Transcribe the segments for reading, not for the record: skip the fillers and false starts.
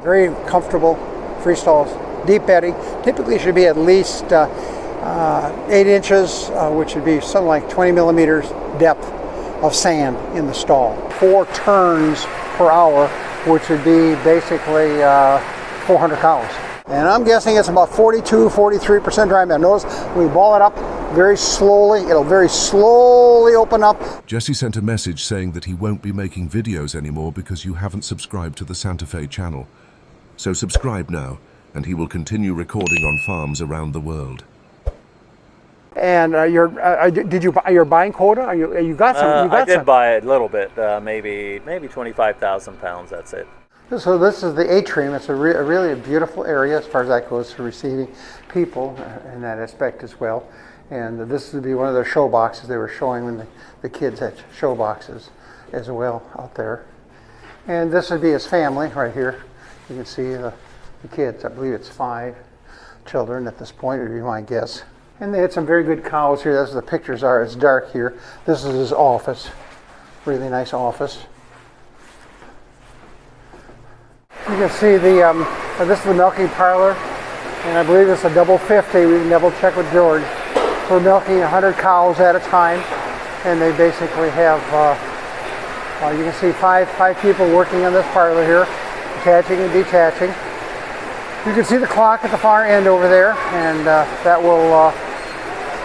Very comfortable, free stalls, deep bedding. Typically should be at least 8 inches, which would be something like 20 millimeters depth of sand in the stall. 4 turns per hour, which would be basically 400 cows. And I'm guessing it's about 42-43% dry melt. Notice we ball it up very slowly. It'll very slowly open up. Jesse sent a message saying that he won't be making videos anymore because you haven't subscribed to the Santa Fe channel. So subscribe now, and he will continue recording on farms around the world. And you're buying quota? You got some? I did buy a little bit, maybe 25,000 pounds. That's it. So this is the atrium. It's a really beautiful area as far as that goes for receiving people in that aspect as well. And this would be one of their show boxes they were showing when the kids had show boxes as well out there. And this would be his family right here. You can see the kids. I believe it's 5 children at this point, would be my guess. And they had some very good cows here. That's what the pictures are. It's dark here. This is his office. Really nice office. You can see this is the milking parlor, and I believe it's a double 50. We can double check with George. We're milking 100 cows at a time, and they basically have, you can see five people working on this parlor here, attaching and detaching. You can see the clock at the far end over there, and that will,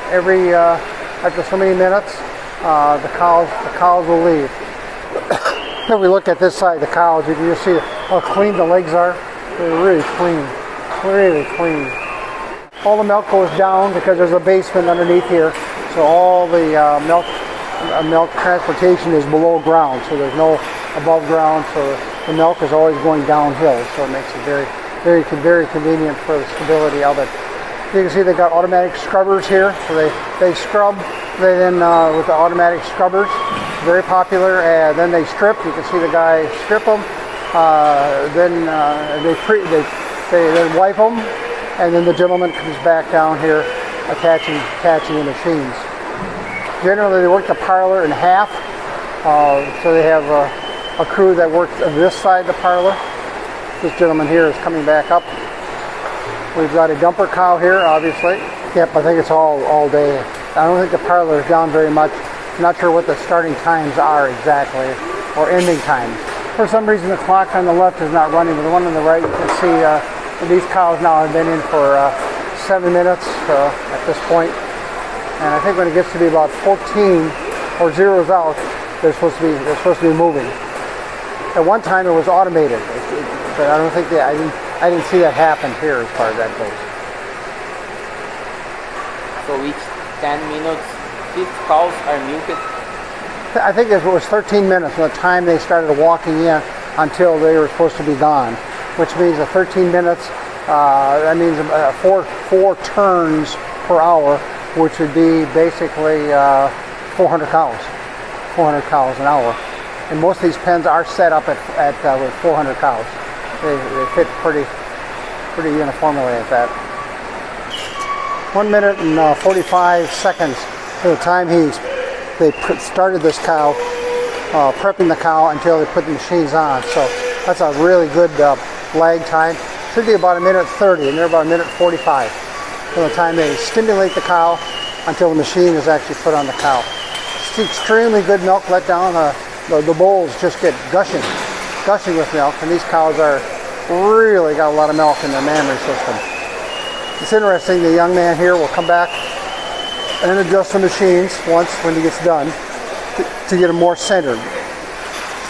after so many minutes, the cows will leave. If we look at this side of the cows, you can just see how clean the legs are. They're really clean, really clean. All the milk goes down because there's a basement underneath here, so all the milk transportation is below ground, so there's no above ground, so the milk is always going downhill, so it makes it very convenient for the stability of it. You can see they've got automatic scrubbers here, so they scrub, they then with the automatic scrubbers, very popular, and then they strip. You can see the guy strip them, then they wipe them, and then the gentleman comes back down here attaching the machines. Generally they work the parlor in half, so they have a crew that works on this side of the parlor. This gentleman here is coming back up. We've got a dumper cow here, obviously. Yep, I think it's all day. I don't think the parlor is down very much. I'm not sure what the starting times are exactly, or ending times. For some reason the clock on the left is not running, but the one on the right, you can see these cows now have been in for 7 minutes at this point. And I think when it gets to be about 14 or zeros out, they're supposed to be moving. At one time it was automated, but I don't think I didn't see that happen here as far as that goes. So each 10 minutes, 50 cows are milked? I think it was 13 minutes from the time they started walking in until they were supposed to be gone, which means 13 minutes, that means 4 turns per hour, which would be basically 400 cows. 400 cows an hour. And most of these pens are set up with 400 cows. They fit pretty uniformly at that. 1 minute and 45 seconds from the time they started this cow, prepping the cow until they put the machines on. So that's a really good lag time. Should be about 1:30, and they're about 1:45 from the time they stimulate the cow until the machine is actually put on the cow. It's extremely good milk let down. The bowls just get gushing with milk, and these cows are really got a lot of milk in their mammary system. It's interesting, the young man here will come back and adjust the machines once when he gets done to get them more centered.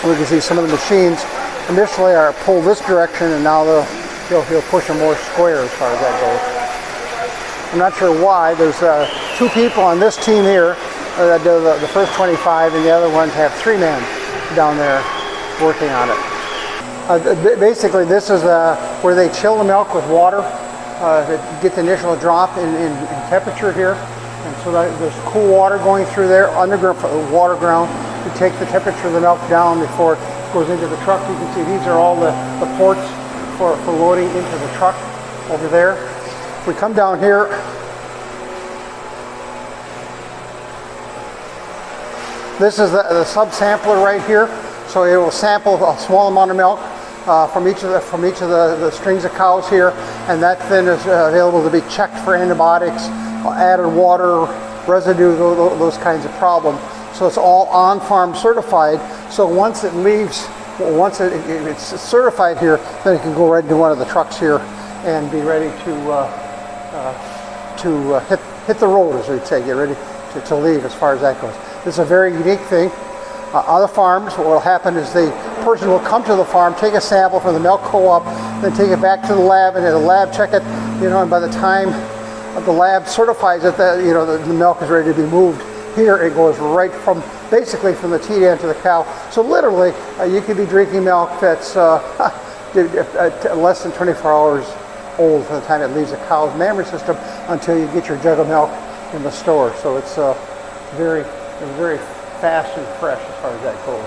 We can see some of the machines initially are pulled this direction, and now he'll push them more square as far as that goes. I'm not sure why. There's 2 people on this team here that do the first 25, and the other ones have 3 men down there working on it. Basically, this is where they chill the milk with water to get the initial drop in temperature here. And so there's cool water going through there, underground water ground, to take the temperature of the milk down before it goes into the truck. You can see these are all the ports for loading into the truck over there. If we come down here, this is the sub-sampler right here. So it will sample a small amount of milk, from each of the strings of cows here, and that then is available to be checked for antibiotics, added water, residue, those kinds of problems. So it's all on-farm certified. So once it leaves, it's certified here, then it can go right into one of the trucks here and be ready to hit the road, as we'd say, get ready to leave as far as that goes. This is a very unique thing. Other farms, what will happen is the person will come to the farm, take a sample from the milk co-op, then take it back to the lab, and the lab check it, and by the time the lab certifies it that the milk is ready to be moved. Here it goes right basically from the teat end to the cow. So literally, you could be drinking milk that's less than 24 hours old from the time it leaves the cow's mammary system until you get your jug of milk in the store. So it's very fast and fresh as far as that goes.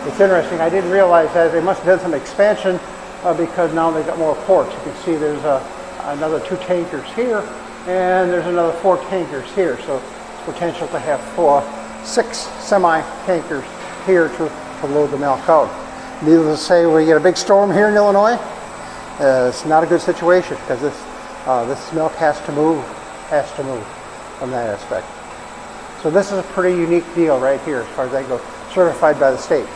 It's interesting, I didn't realize that they must have done some expansion because now they've got more ports. You can see there's another 2 tankers here, and there's another 4 tankers here. So it's potential to have 6 semi-tankers here to load the milk out. Needless to say, we get a big storm here in Illinois. It's not a good situation because this milk has to move from that aspect. So this is a pretty unique deal right here as far as that goes, certified by the state.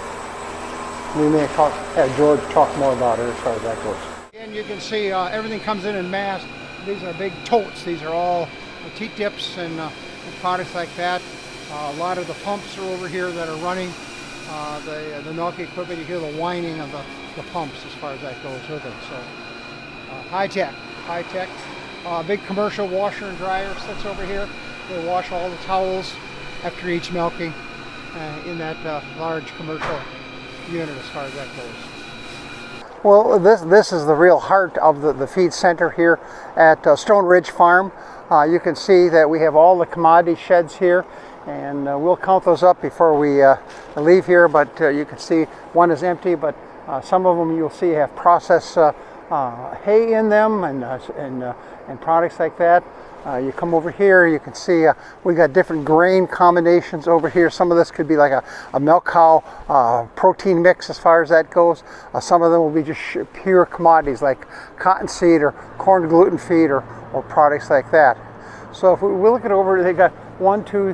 We may have George talk more about it as far as that goes. And you can see everything comes in mass. These are big totes. These are all teat dips and products like that. A lot of the pumps are over here that are running. The milk equipment, you hear the whining of the pumps as far as that goes with it. So high tech. Big commercial washer and dryer sits over here. They wash all the towels after each milking in that large commercial unit as far as that goes. Well, this is the real heart of the feed center here at Stone Ridge Farm. You can see that we have all the commodity sheds here, and we'll count those up before we leave here, but you can see one is empty, but some of them you'll see have processed hay in them and products like that. You come over here, you can see we got different grain combinations over here. Some of this could be like a milk cow protein mix as far as that goes. Some of them will be just pure commodities like cottonseed or corn gluten feed or products like that. So if we look at over, they got 1, 2,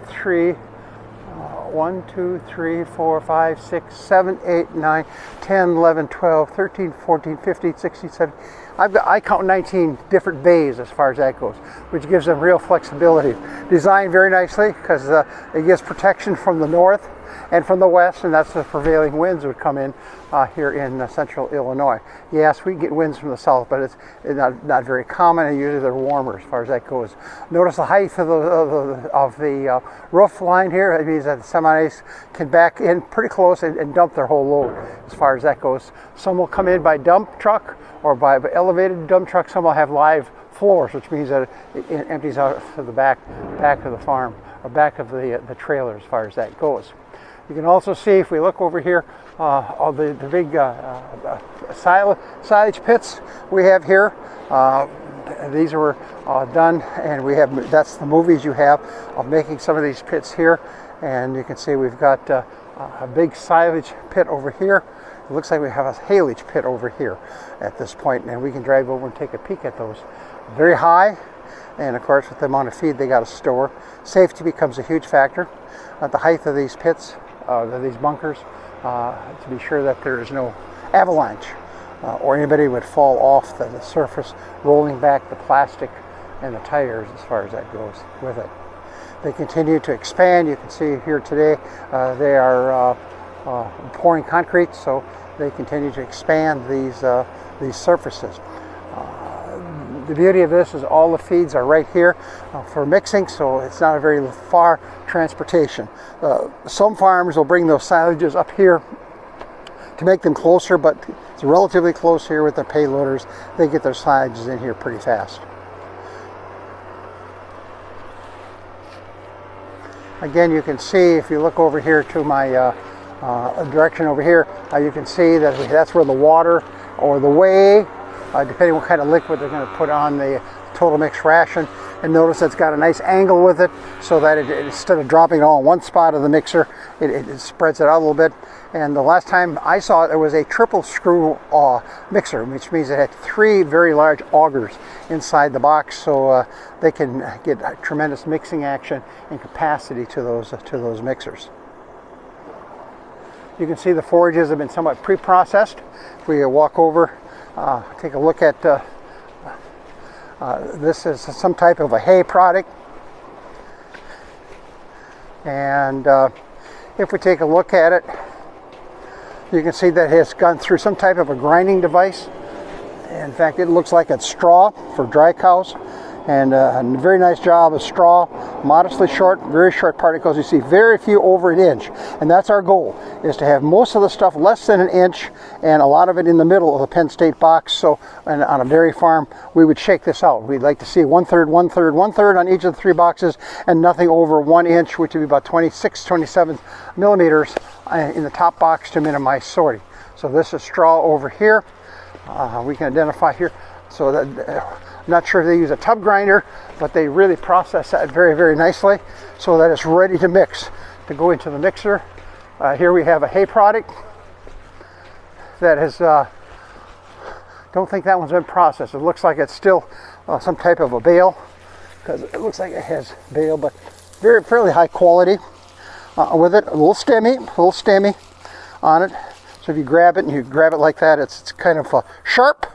3, 4, 5, 6, 7, 8, 9, 10, 11, 12, 13, 14, 15, 16, 17. I count 19 different bays as far as that goes, which gives them real flexibility. Designed very nicely because it gives protection from the north and from the west, and that's the prevailing winds would come in here in central Illinois. Yes, we get winds from the south, but it's not very common, and usually they're warmer as far as that goes. Notice the height of the roof line here. It means that the semis can back in pretty close and dump their whole load as far as that goes. Some will come in by dump truck or by elevated dump truck. Some will have live floors, which means that it empties out to the back of the farm or back of the trailer as far as that goes. You can also see, if we look over here, all the big silage pits we have here. These were done, and that's the movies you have of making some of these pits here. And you can see we've got a big silage pit over here. It looks like we have a haylage pit over here at this point, and we can drive over and take a peek at those. Very high, and of course with the amount of feed they got to store, safety becomes a huge factor. At the height of these pits, these bunkers, to be sure that there is no avalanche or anybody would fall off the surface, rolling back the plastic and the tires as far as that goes with it. They continue to expand. You can see here today they are pouring concrete, so they continue to expand these surfaces. The beauty of this is all the feeds are right here for mixing, so it's not a very far transportation. Some farms will bring those silages up here to make them closer, but it's relatively close here with the payloaders. They get their silages in here pretty fast. Again, you can see, if you look over here to my direction over here, you can see that that's where the water or the whey, depending what kind of liquid they're going to put on the total mix ration, And notice it's got a nice angle with it, so that instead of dropping it all in one spot of the mixer, it spreads it out a little bit. And the last time I saw it, it was a triple screw mixer, which means it had 3 very large augers inside the box, so they can get tremendous mixing action and capacity to those mixers. You can see the forages have been somewhat pre-processed. If we walk over, take a look at this is some type of a hay product. And if we take a look at it, you can see that it has gone through some type of a grinding device. In fact, it looks like it's straw for dry cows. And a very nice job of straw, modestly short, very short particles. You see very few over 1 inch, and that's our goal, is to have most of the stuff less than 1 inch and a lot of it in the middle of the Penn State box. So and on a dairy farm, we would shake this out. We'd like to see 1/3, 1/3, 1/3 on each of the 3 boxes, and nothing over 1 inch, which would be about 26, 27 millimeters in the top box to minimize sorting. So this is straw over here. We can identify here. So that I'm not sure if they use a tub grinder, but they really process that very, very nicely so that it's ready to mix, to go into the mixer. Here we have a hay product that has, don't think that one's been processed. It looks like it's still some type of a bale, because it looks like it has bale, but fairly high quality with it. A little stemmy on it. So if you grab it and you grab it like that, it's kind of sharp.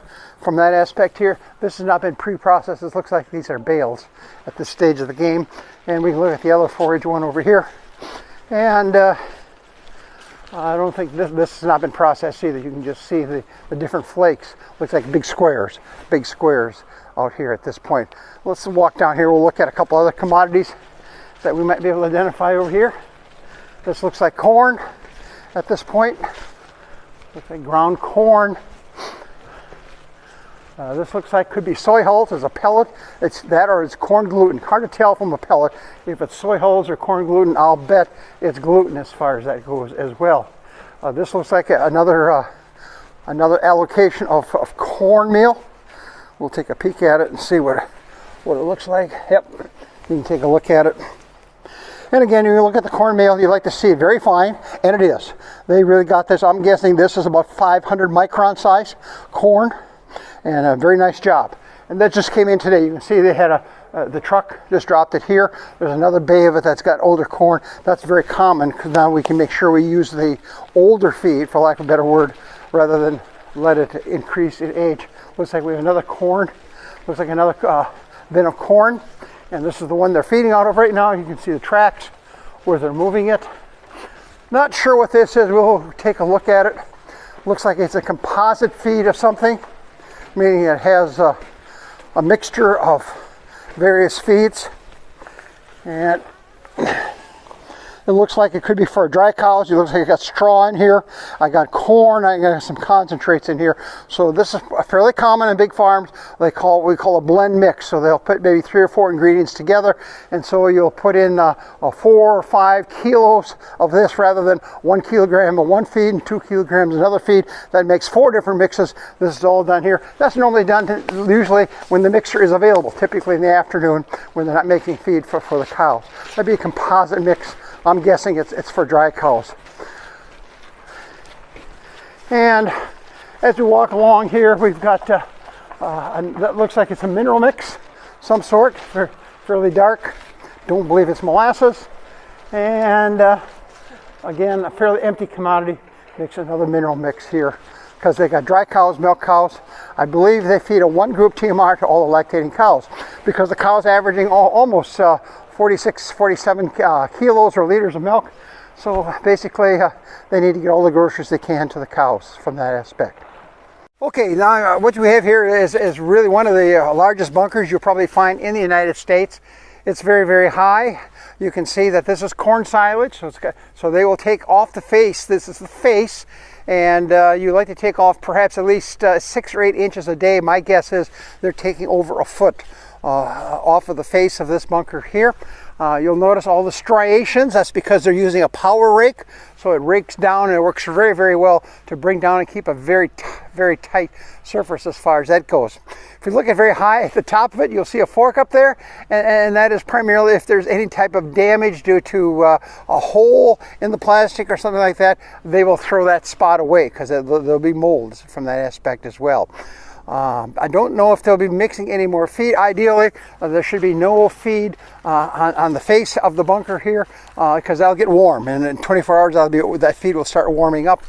From that aspect here, this has not been pre-processed. It looks like these are bales at this stage of the game. And we can look at the other forage one over here. And I don't think this has not been processed either. You can just see the different flakes. Looks like big squares out here at this point. Let's walk down here. We'll look at a couple other commodities that we might be able to identify over here. This looks like corn at this point. Looks like ground corn. This looks like could be soy hulls as a pellet. It's that or it's corn gluten. Hard to tell from a pellet if it's soy hulls or corn gluten. I'll bet it's gluten as far as that goes as well. This looks like another allocation of cornmeal. We'll take a peek at it and see what it looks like. Yep, you can take a look at it. And again, when you look at the cornmeal, you like to see it very fine, and it is. They really got this. I'm guessing this is about 500 micron size corn. And a very nice job. And that just came in today. You can see they had the truck just dropped it here. There's another bay of it that's got older corn. That's very common, because now we can make sure we use the older feed, for lack of a better word, rather than let it increase in age. Looks like we have another corn. Looks like another bin of corn. And this is the one they're feeding out of right now. You can see the tracks where they're moving it. Not sure what this is. We'll take a look at it. Looks like it's a composite feed of something, meaning it has a mixture of various feeds, and it looks like it could be for dry cows. It looks like I got straw in here, I got corn, I got some concentrates in here. So this is fairly common in big farms. We call a blend mix. So they'll put maybe 3 or 4 ingredients together, and so you'll put in 4 or 5 kilos of this rather than 1 kilogram of one feed and 2 kilograms of another feed. That makes 4 different mixes. This is all done here. That's normally done usually when the mixer is available, typically in the afternoon when they're not making feed for the cows. That'd be a composite mix. I'm guessing it's for dry cows. And as we walk along here, we've got that looks like it's a mineral mix, some sort, fairly dark. Don't believe it's molasses. And again, a fairly empty commodity mix, another mineral mix here, because they got dry cows, milk cows. I believe they feed a 1 group TMR to all the lactating cows, because the cows averaging almost 46, 47 kilos or liters of milk. So basically, they need to get all the groceries they can to the cows from that aspect. Okay, now what we have here is really one of the largest bunkers you'll probably find in the United States. It's very, very high. You can see that this is corn silage, so they will take off the face. This is the face, and you like to take off perhaps at least 6 or 8 inches a day. My guess is they're taking over a foot off of the face of this bunker here. You'll notice all the striations. That's because they're using a power rake, so it rakes down and it works very, very well to bring down and keep a very tight surface as far as that goes. If you look at very high at the top of it, you'll see a fork up there, and that is primarily if there's any type of damage due to a hole in the plastic or something like that, they will throw that spot away because there'll be molds from that aspect as well. I don't know if they'll be mixing any more feed. Ideally, there should be no feed on the face of the bunker here because that'll get warm, and in 24 hours that feed will start warming up.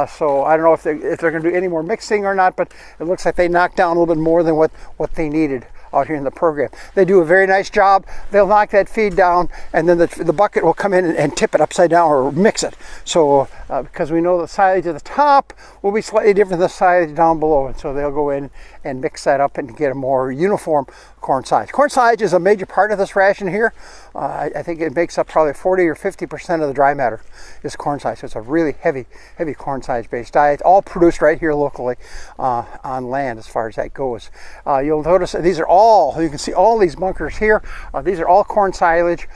So I don't know if they're going to do any more mixing or not, but it looks like they knocked down a little bit more than what they needed out here in the program. They do a very nice job. They'll knock that feed down, and then the bucket will come in and tip it upside down or mix it. So because we know the silage at the top will be slightly different than the silage down below, and so they'll go in and mix that up and get a more uniform corn silage. Corn silage is a major part of this ration here. I think it makes up probably 40 or 50% of the dry matter is corn silage. So it's a really heavy corn silage based diet, all produced right here locally on land as far as that goes. You'll notice these are all, you can see all these bunkers here. These are all corn silage.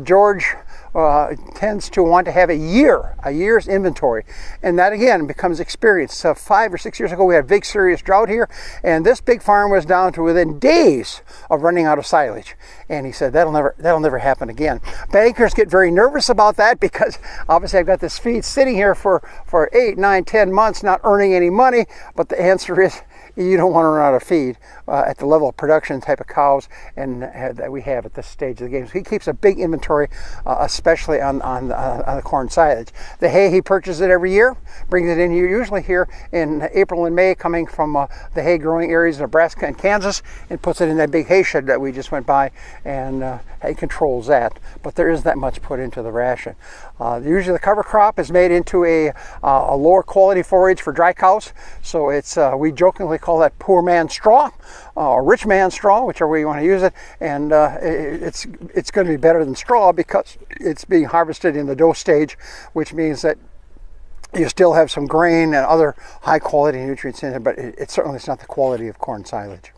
George tends to want to have a year's inventory, and that again becomes experience. So 5 or 6 years ago we had a big serious drought here, and this big farm was down to within days of running out of silage, and he said that'll never happen again. Bankers get very nervous about that because obviously I've got this feed sitting here for 8, 9, 10 months not earning any money, but the answer is you don't want to run out of feed at the level of production type of cows and that we have at this stage of the game. So he keeps a big inventory, especially on the corn silage. The hay, he purchases it every year, brings it in here, usually here in April and May, coming from the hay growing areas of Nebraska and Kansas, and puts it in that big hay shed that we just went by, and he controls that. But there is that much put into the ration. Usually the cover crop is made into a lower quality forage for dry cows. So it's we jokingly call that poor man's straw or rich man's straw, whichever way you want to use it. And it's going to be better than straw because it's being harvested in the dough stage, which means that you still have some grain and other high quality nutrients in it, but it certainly is not the quality of corn silage.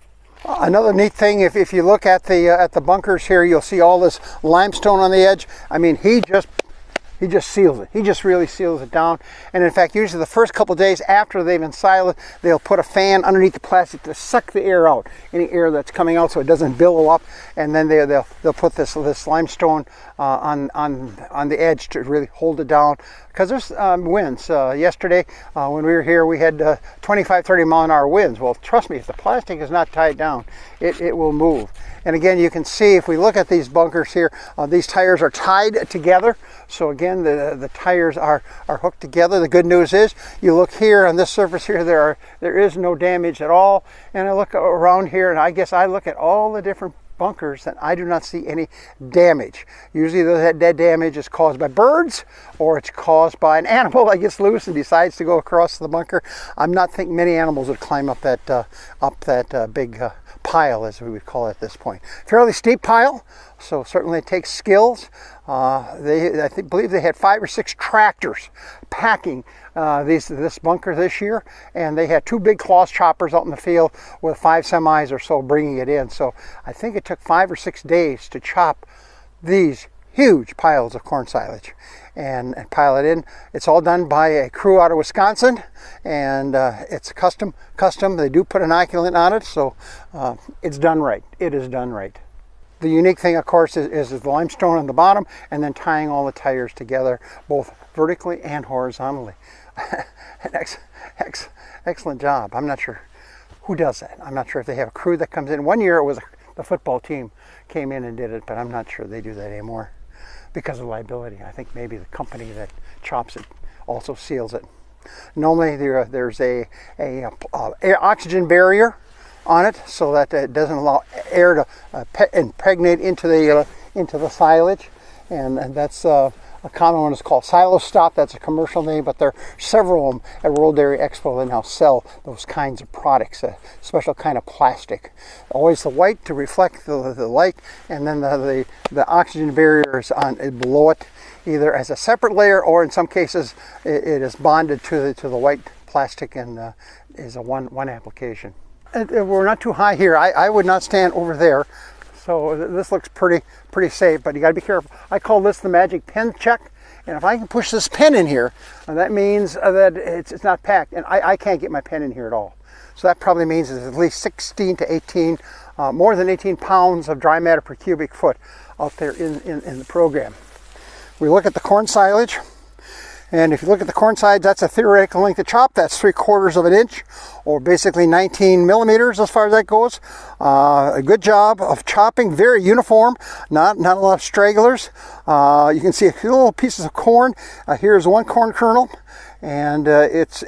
Another neat thing, if you look at the bunkers here, you'll see all this limestone on the edge. I mean, he just seals it. He just really seals it down. And in fact, usually the first couple of days after they've been silent, they'll put a fan underneath the plastic to suck the air out, any air that's coming out, so it doesn't billow up. And then they'll put this limestone on the edge to really hold it down. Because there's winds. Yesterday when we were here, we had 25, 30 mile an hour winds. Well, trust me, if the plastic is not tied down, it will move. And again, you can see if we look at these bunkers here, these tires are tied together. So again, the tires are hooked together. The good news is, you look here on this surface here, there is no damage at all. And I look around here, and I guess I look at all the different bunkers and I do not see any damage. Usually that damage is caused by birds, or it's caused by an animal that gets loose and decides to go across the bunker. I'm not thinking many animals would climb up that big pile, as we would call it at this point. Fairly steep pile, so certainly it takes skills. I believe they had 5 or 6 tractors packing this bunker this year, and they had 2 big cloth choppers out in the field with 5 semis or so bringing it in. So I think it took 5 or 6 days to chop these huge piles of corn silage and pile it in. It's all done by a crew out of Wisconsin, and it's custom. They do put an inoculant on it, so it's done right. It is done right. The unique thing, of course, is the limestone on the bottom, and then tying all the tires together, both vertically and horizontally. Excellent job. I'm not sure who does that. I'm not sure if they have a crew that comes in. One year it was the football team came in and did it, but I'm not sure they do that anymore because of liability. I think maybe the company that chops it also seals it. Normally there's a oxygen barrier on it so that it doesn't allow air to impregnate into the silage, and that's a common one is called Silo Stop. That's a commercial name, but there are several of them at World Dairy Expo that now sell those kinds of products, a special kind of plastic. Always the white to reflect the light, and then the oxygen barrier is on below it, either as a separate layer or in some cases it is bonded to the white plastic and is a one application. We're not too high here. I would not stand over there. So this looks pretty safe, but you got to be careful. I call this the magic pen check. And if I can push this pen in here, that means that it's not packed. And I can't get my pen in here at all. So that probably means it's at least 16 to 18, more than 18 pounds of dry matter per cubic foot out there in the program. We look at the corn silage. And if you look at the corn silage, that's a theoretical length of chop. That's 3/4 of an inch, or basically 19 millimeters as far as that goes. A good job of chopping, very uniform, not a lot of stragglers. You can see a few little pieces of corn. Here's one corn kernel, and it's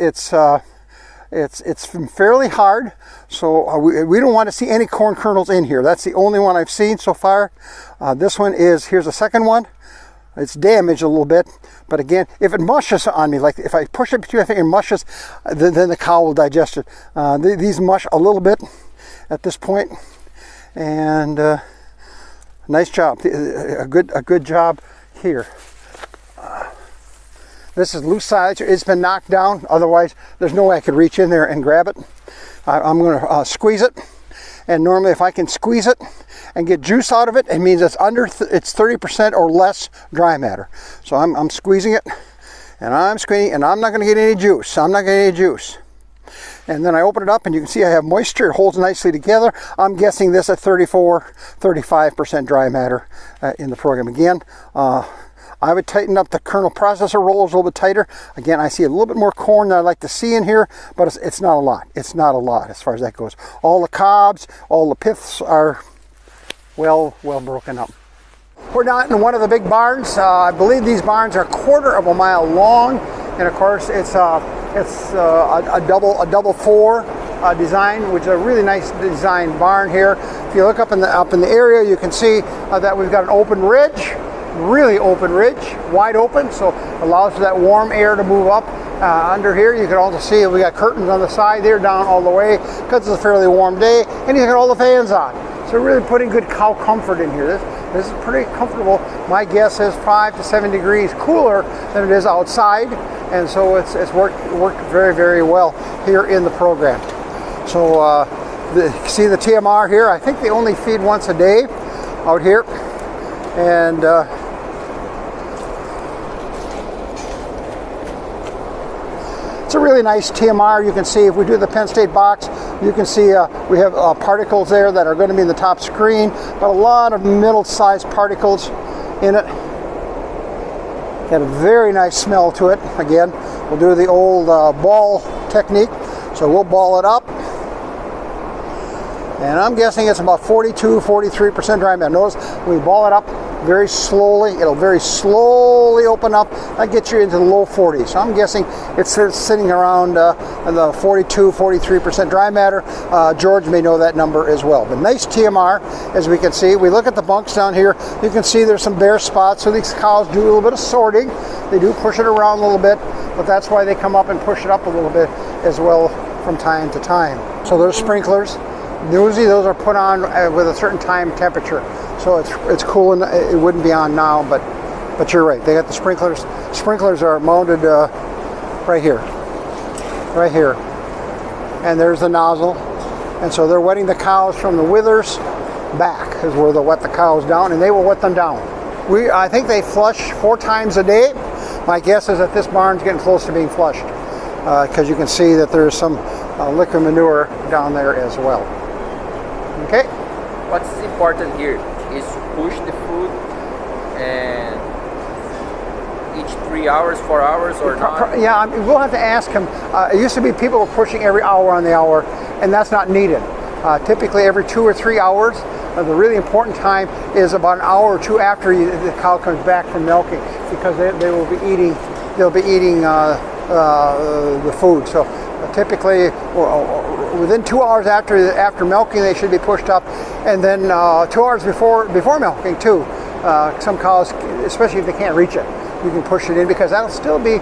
fairly hard, so we don't want to see any corn kernels in here. That's the only one I've seen so far. This one is, here's the second one. It's damaged a little bit, but again, if it mushes on me, like if I push it between my finger and mushes, then the cow will digest it. These mush a little bit at this point, and nice job, a good job here. This is loose silage. It's been knocked down. Otherwise, there's no way I could reach in there and grab it. I'm going to squeeze it, and normally if I can squeeze it and get juice out of it, it means it's it's 30% or less dry matter. So I'm squeezing it, and I'm squeezing, and I'm not going to get any juice. I'm not getting any juice. And then I open it up, and you can see I have moisture. It holds nicely together. I'm guessing this at 35% dry matter in the program. Again, I would tighten up the kernel processor rolls a little bit tighter. Again, I see a little bit more corn than I'd like to see in here, but it's not a lot. It's not a lot as far as that goes. All the cobs, all the piths are well broken up. We're not in one of the big barns. I believe these barns are 1/4 mile long, and of course it's a double four design, which is a really nice design barn here. If you look up in the area, you can see that we've got an open ridge. Really open ridge, wide open, so allows for that warm air to move up. Under here you can also see we got curtains on the side there down all the way because it's a fairly warm day, and you got all the fans on. So really putting good cow comfort in here. This is pretty comfortable. My guess is 5 to 7 degrees cooler than it is outside, and so it's worked very well here in the program. So see the TMR here. I think they only feed once a day out here, and it's a really nice TMR. You can see if we do the Penn State box, you can see we have particles there that are going to be in the top screen, but a lot of middle-sized particles in it. Got a very nice smell to it. Again, we'll do the old ball technique. So we'll ball it up. And I'm guessing it's about 42-43% dry matter. Notice we ball it up very slowly. It'll very slowly open up. That gets you into the low 40s. So I'm guessing it's sitting around the 42-43% dry matter. George may know that number as well. But nice TMR, as we can see. We look at the bunks down here. You can see there's some bare spots. So these cows do a little bit of sorting. They do push it around a little bit, but that's why they come up and push it up a little bit as well from time to time. So there's sprinklers. Usually those are put on with a certain time temperature, so it's cool, and it wouldn't be on now, but you're right, they got the sprinklers. Sprinklers are mounted right here, and there's the nozzle, and so they're wetting the cows from the withers back is where they'll wet the cows down, and they will wet them down. I think they flush 4 times a day. My guess is that this barn's getting close to being flushed, because you can see that there's some liquid manure down there as well. Okay. What's important here is push the food and each 3 hours, 4 hours, or not? Yeah, we'll have to ask him. It used to be people were pushing every hour on the hour, and that's not needed. Typically every 2 or 3 hours. The really important time is about an hour or 2 after the cow comes back from milking, because they'll be eating the food. So typically within 2 hours after milking, they should be pushed up, and then 2 hours before milking too. Some cows, especially if they can't reach it, you can push it in, because that'll still be,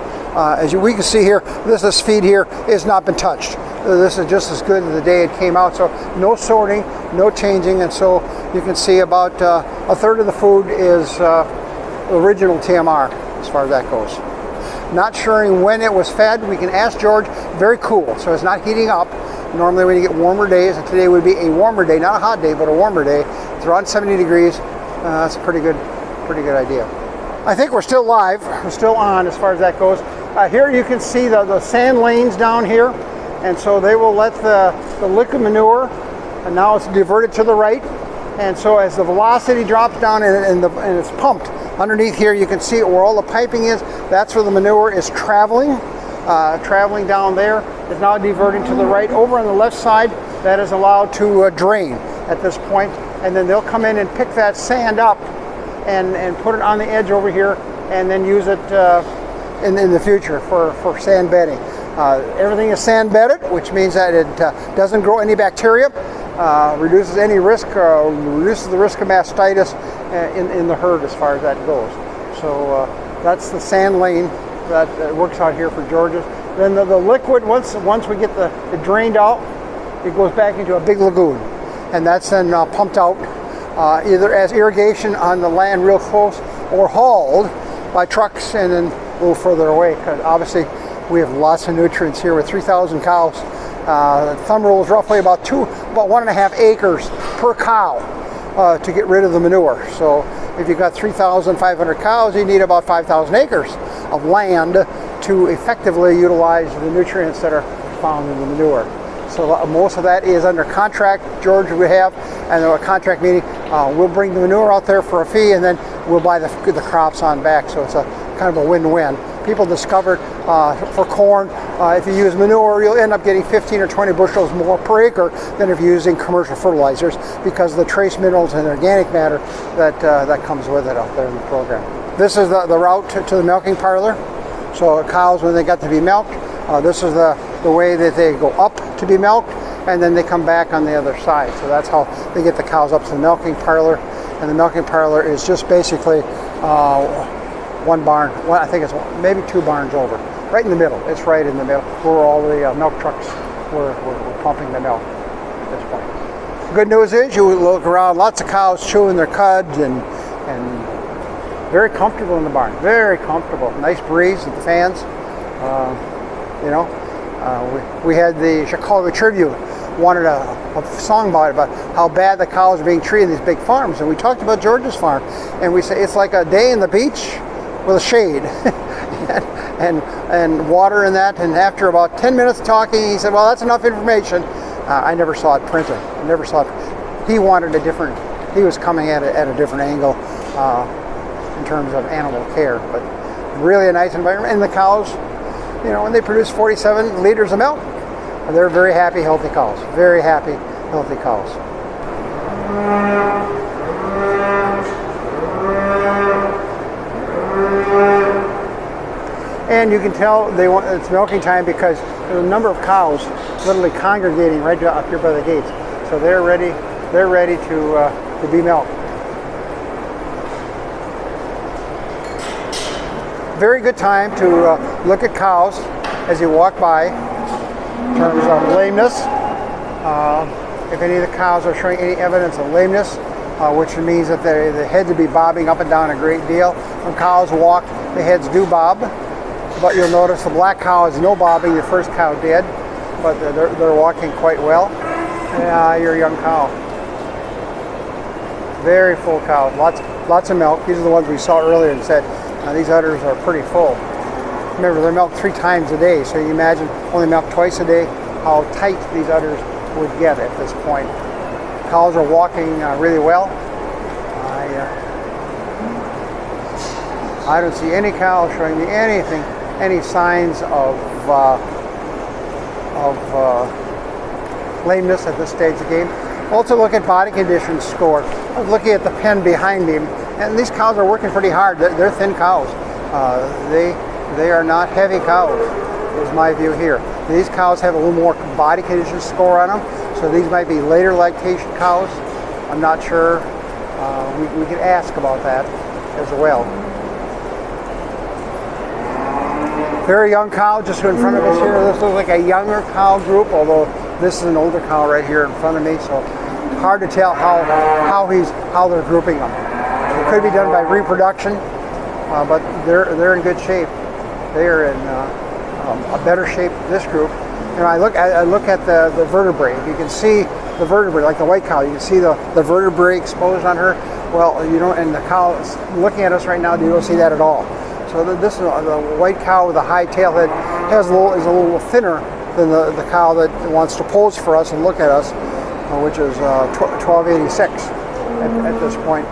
we can see here, this feed here has not been touched. This is just as good as the day it came out, so no sorting, no changing, and so you can see about 1/3 of the food is original TMR as far as that goes. Not sure when it was fed. We can ask George. Very cool, so it's not heating up. Normally when you get warmer days, and today would be a warmer day, not a hot day, but a warmer day. It's around 70 degrees. That's a pretty good idea. I think we're still live. We're still on as far as that goes. Here you can see the sand lanes down here, and so they will let the liquid manure, and now it's diverted to the right. And so as the velocity drops down and it's pumped underneath here, you can see where all the piping is. That's where the manure is traveling down there. It's now diverting to the right. Over on the left side, that is allowed to drain at this point, and then they'll come in and pick that sand up and put it on the edge over here, and then use it in the future for sand bedding. Everything is sand bedded, which means that it doesn't grow any bacteria, reduces any risk, reduces the risk of mastitis in the herd as far as that goes. So that's the sand lane that works out here for George's. Then the liquid, once we get it drained out, it goes back into a big lagoon, and that's then pumped out either as irrigation on the land real close, or hauled by trucks and then a little further away, because obviously we have lots of nutrients here with 3,000 cows. Thumb rule is roughly about 1.5 acres per cow to get rid of the manure. So if you've got 3,500 cows, you need about 5,000 acres of land to effectively utilize the nutrients that are found in the manure. So most of that is under contract. George we have, and a contract meaning we'll bring the manure out there for a fee, and then we'll buy the crops on back. So it's a kind of a win-win. People discovered for corn, if you use manure, you'll end up getting 15 or 20 bushels more per acre than if you're using commercial fertilizers, because of the trace minerals and organic matter that comes with it out there in the program. This is the route to the milking parlor. So cows, when they got to be milked, this is the way that they go up to be milked, and then they come back on the other side. So that's how they get the cows up to the milking parlor. And the milking parlor is just basically one barn, I think it's maybe 2 barns over, right in the middle. It's right in the middle where all the milk trucks were pumping the milk at this point. Good news is, you look around, lots of cows chewing their cuds and very comfortable in the barn, very comfortable. Nice breeze with the fans. We had the Chicago Tribune wanted a song about how bad the cows are being treated in these big farms, and we talked about George's farm, and we say it's like a day in the beach with a shade and water in that. And after about 10 minutes talking, he said, well, that's enough information. I never saw it printed. I never saw it. He wanted he was coming at it at a different angle in terms of animal care, but really a nice environment. And the cows, when they produce 47 liters of milk, they're very happy, healthy cows. Very happy, healthy cows. And you can tell it's milking time because there's a number of cows literally congregating right up here by the gates. So they're ready to be milked. Very good time to look at cows as you walk by in terms of lameness. If any of the cows are showing any evidence of lameness, which means that the heads will be bobbing up and down a great deal. When cows walk, the heads do bob, but you'll notice the black cow has no bobbing. The first cow did, but they're walking quite well. You're a young cow. Very full cows, lots of milk. These are the ones we saw earlier and said, these udders are pretty full. Remember, they're milked 3 times a day, so you imagine only milked twice a day, how tight these udders would get at this point. Cows are walking really well. I don't see any cow showing me any signs of lameness at this stage of the game. Also look at body condition score. I was looking at the pen behind me, and these cows are working pretty hard. They're thin cows. They are not heavy cows, is my view here. These cows have a little more body condition score on them, so these might be later lactation cows. I'm not sure. We could ask about that as well. Very young cow just in front of us here. This looks like a younger cow group, although this is an older cow right here in front of me, so hard to tell how they're grouping them. It could be done by reproduction, but they're in good shape. They are in a better shape, this group, And I look at the vertebrae. You can see the vertebrae, like the white cow. You can see the vertebrae exposed on her. Well, you don't, and the cow is looking at us right now. You don't see that at all. So this is the white cow with a high tail head is a little thinner than the cow that wants to pose for us and look at us, which is 1286 at this point.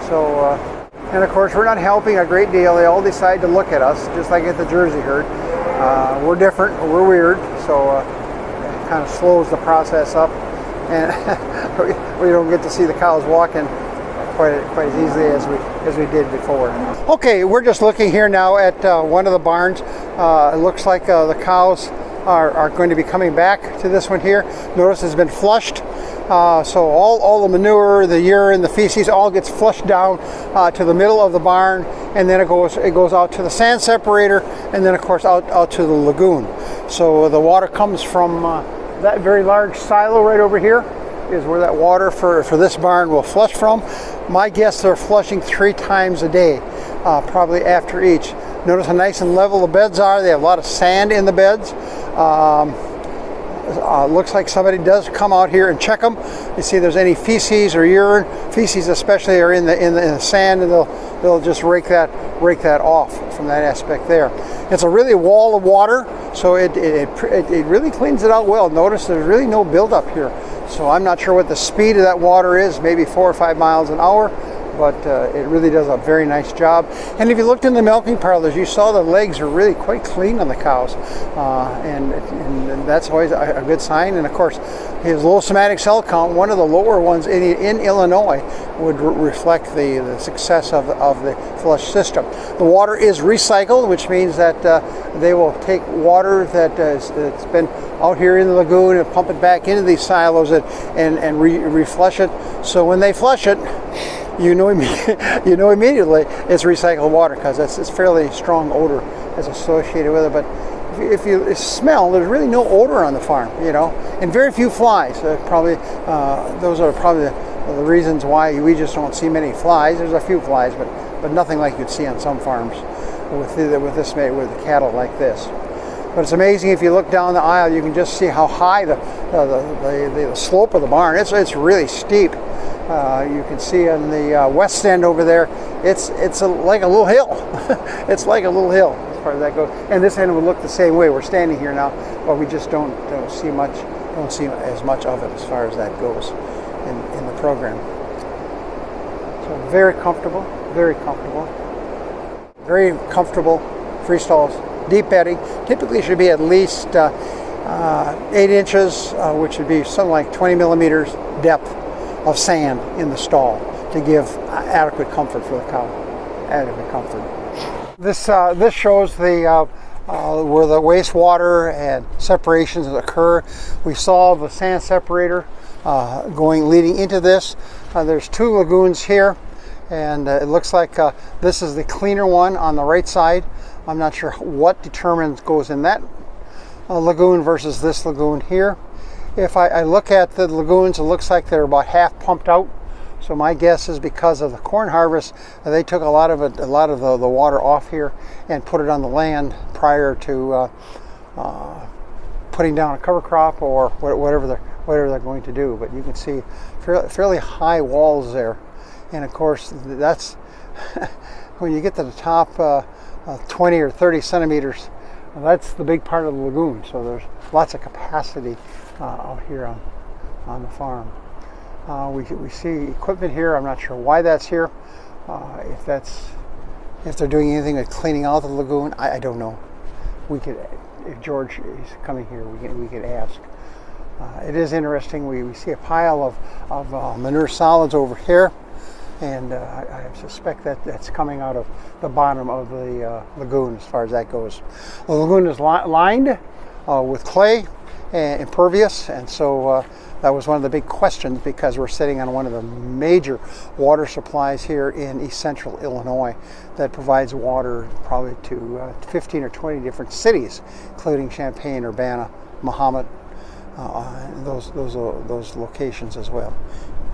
So, and of course, we're not helping a great deal. They all decide to look at us, just like at the Jersey herd. We're different, we're weird, so it kind of slows the process up, and we don't get to see the cows walking quite as easily as we did before. Okay, we're just looking here now at one of the barns. It looks like the cows are going to be coming back to this one here. Notice it's been flushed. So all the manure, the urine, the feces all gets flushed down to the middle of the barn, and then it goes out to the sand separator, and then of course out to the lagoon. So the water comes from that very large silo right over here is where that water for this barn will flush from. My guess they're flushing 3 times a day, probably after each. Notice how nice and level the beds are. They have a lot of sand in the beds. Looks like somebody does come out here and check them. You see there's any feces or urine. Feces especially are in the sand, and they'll just rake that off from that aspect there. It's a really wall of water, so it really cleans it out well. Notice there's really no buildup here. So I'm not sure what the speed of that water is, maybe 4 or 5 miles an hour, but it really does a very nice job. And if you looked in the milking parlors, you saw the legs are really quite clean on the cows, and that's always a good sign. And of course, his low somatic cell count, one of the lower ones in Illinois, would reflect the success of the flush system. The water is recycled, which means that they will take water that's been out here in the lagoon and pump it back into these silos and reflush it. So when they flush it, you know immediately it's recycled water, because it's fairly strong odor that's associated with it. But if you smell, there's really no odor on the farm, and very few flies. Those are probably the reasons why we just don't see many flies. There's a few flies, but nothing like you'd see on some farms with the cattle like this. But it's amazing, if you look down the aisle, you can just see how high the slope of the barn. It's really steep. You can see on the west end over there, it's like a little hill. It's like a little hill as far as that goes. And this end would look the same way. We're standing here now, but we just don't see as much of it as far as that goes in the program. So very comfortable, very comfortable, very comfortable free stalls. Deep bedding typically should be at least 8 inches, which would be something like 20 millimeters depth of sand in the stall to give adequate comfort for the cow. Adequate comfort. This shows the where the wastewater and separations occur. We saw the sand separator leading into this. There's 2 lagoons here, and it looks like this is the cleaner one on the right side. I'm not sure what goes in that lagoon versus this lagoon here. If I look at the lagoons, it looks like they're about half pumped out. So my guess is because of the corn harvest, they took a lot of the water off here and put it on the land prior to putting down a cover crop or whatever they're going to do. But you can see fairly high walls there, and of course that's when you get to the top 20 or 30 centimeters. That's the big part of the lagoon. So there's lots of capacity out here on the farm. We see equipment here. I'm not sure why that's here. If they're doing anything with cleaning out the lagoon, I don't know. If George is coming here, we could ask. It is interesting. We see a pile of manure solids over here, and I suspect that's coming out of the bottom of the lagoon as far as that goes. The lagoon is lined with clay and impervious, and so that was one of the big questions, because we're sitting on one of the major water supplies here in East Central Illinois that provides water probably to 15 or 20 different cities, including Champaign, Urbana, Mahomet, those locations as well.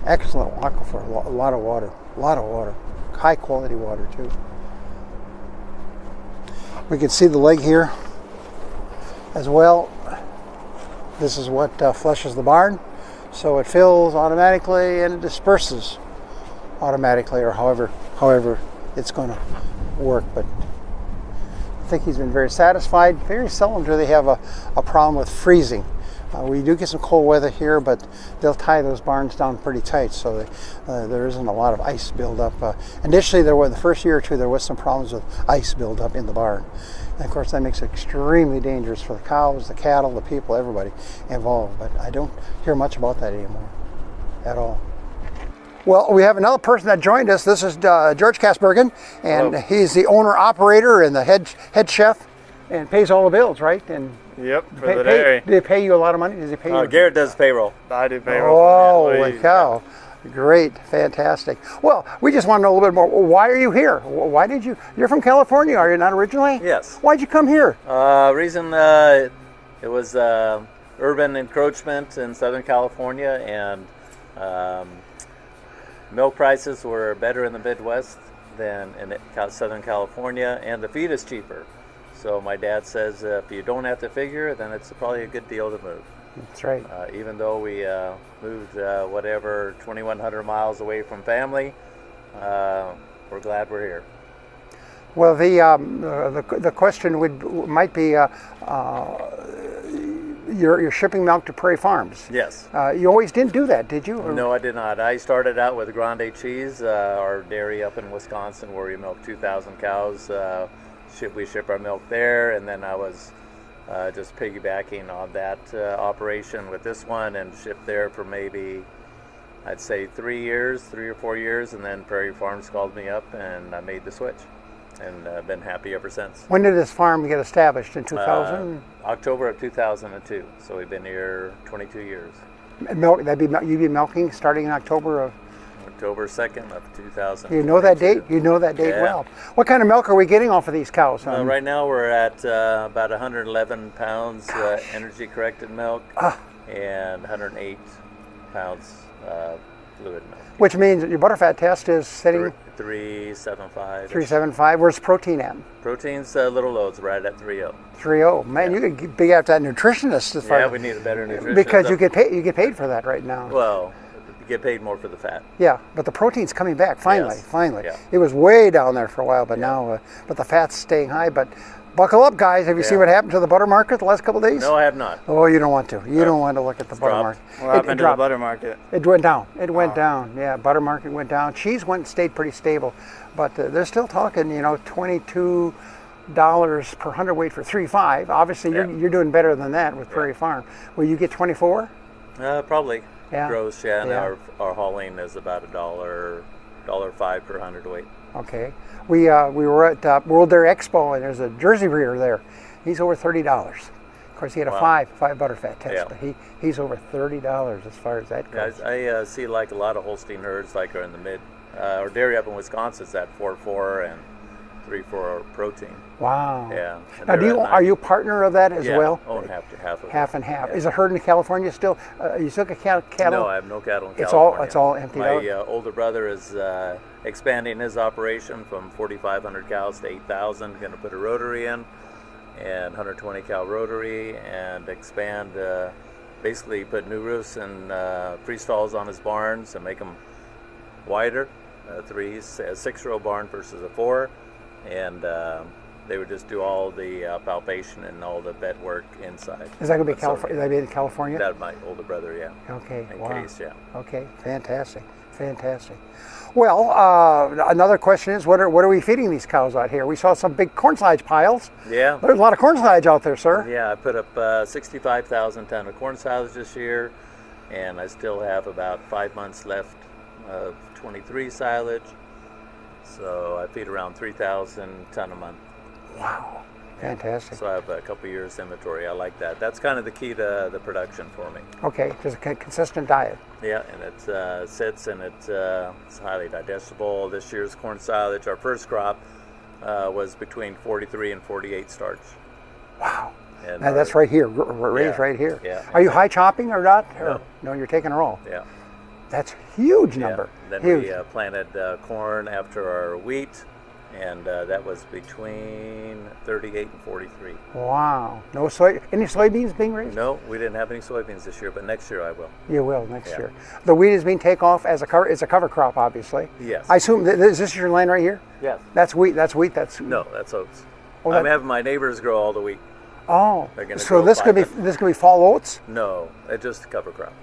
Excellent aquifer, a lot of water, high quality water too. We can see the leg here as well. This is what flushes the barn. So it fills automatically and it disperses automatically, or however it's going to work. But I think he's been very satisfied. Very seldom do they have a problem with freezing. We do get some cold weather here, but they'll tie those barns down pretty tight, so there isn't a lot of ice buildup. Initially, the first year or two, there was some problems with ice buildup in the barn. And of course, that makes it extremely dangerous for the cows, the cattle, the people, everybody involved. But I don't hear much about that anymore at all. Well, we have another person that joined us. This is George Kasbergen, and Hello. he's the owner-operator and the head chef, and pays all the bills, right? And Yep, for the dairy. do they pay you a lot of money? Does he pay you? Garrett does payroll. I do payroll. Holy cow. Great, fantastic. Well, we just want to know a little bit more. Why are you here? Why did you're from California, are you not originally? Yes. Why'd you come here? Reason it was urban encroachment in Southern California, and milk prices were better in the Midwest than in Southern California, and the feed is cheaper. So my dad says if you don't have to figure, then it's probably a good deal to move. That's right. Even though we moved 2,100 miles away from family, we're glad we're here. Well, the question might be you're shipping milk to Prairie Farms. Yes. You always didn't do that, did you? No, I did not. I started out with Grande Cheese, our dairy up in Wisconsin, where we milk 2,000 cows. We ship our milk there, and then I was just piggybacking on that operation with this one, and shipped there for maybe, I'd say 3 or 4 years, and then Prairie Farms called me up, and I made the switch, and I've been happy ever since. When did this farm get established? In 2000? October of 2002, so we've been here 22 years. Milk, you'd be milking starting in October of? October 2nd of 2000. You know that date? You know that date Yeah. well. What kind of milk are we getting off of these cows? Right now we're at about 111 pounds energy corrected milk and 108 pounds fluid milk. Which means that your butterfat test is sitting 375. 375. Where's protein at? Protein's little loads right at 30. 30. Man, you could be after that nutritionist as far Yeah, as, we need a better nutrition. because you get paid for that right now. Well, you get paid more for the fat. Yeah, but the protein's coming back finally. Yes. Finally, Yeah. it was way down there for a while, but now, but the fat's staying high. But buckle up, guys. Have you seen what happened to the butter market the last couple of days? No, I have not. Oh, you don't want to. You don't want to look at the butter dropped. market. What happened to the dropped. butter market? It went down. It went down. Yeah, butter market went down. Cheese stayed pretty stable, but they're still talking. $22 per hundredweight for 3.5. Obviously, you're doing better than that with Prairie Farm. Will you get 24? Probably. Yeah. Gross, yeah. And our hauling is about $1.05 per hundredweight. Okay. We were at World Dairy Expo, and there's a Jersey breeder there. He's over $30. Of course, he had a five butterfat test, Yeah. but he's over $30 as far as that goes. I see like a lot of Holstein herds like are in the mid, or dairy up in Wisconsin is at 4.4 and 3.4 protein. Wow. Yeah. And Now, they're at are you a partner of that as yeah, well? own half of it. Half and half. Yeah. Is the herd in California still? You still get cattle? No, I have no cattle in It's California. all emptied out. My older brother is expanding his operation from 4,500 cows to 8,000. Going to put a rotary in, and 120 cow rotary, and expand. Basically, put new roofs and free stalls on his barns and make them wider. A 6-row barn versus a 4, and they would just do all the palpation and all the bed work inside. Is that going to be California? Is that in California? That my older brother, yeah. Okay. In Wow. case, yeah. Okay. Fantastic. Well, another question is, what are we feeding these cows out here? We saw some big corn silage piles. Yeah. There's a lot of corn silage out there, sir. Yeah, I put up 65,000 ton of corn silage this year, and I still have about 5 months left of 23 silage. So I feed around 3,000 ton a month. Wow. Fantastic. So I have a couple years inventory. I like that. That's kind of the key to the production for me. Okay, just a consistent diet. Yeah, and it sits and it's highly digestible. This year's corn silage, our first crop, was between 43 and 48 starch. Wow. And Now that's right here, raised Yeah, right here. yeah, Are you high chopping or not? No. No, you're taking a roll. Yeah. That's a huge number. Yeah. Then Huge. we planted corn after our wheat, and that was between 38 and 43. Wow. No any soybeans being raised? No, we didn't have any soybeans this year, but next year I will. You will next year. The wheat is being taken off as a cover. It's a cover crop, obviously. Yes. I assume is this your land right here? Yes. That's wheat. That's wheat. That's No, that's oats. Oh, I'm having my neighbors grow all the wheat. Oh. They're gonna So grow this could be 5. fall oats. No, it's just a cover crop.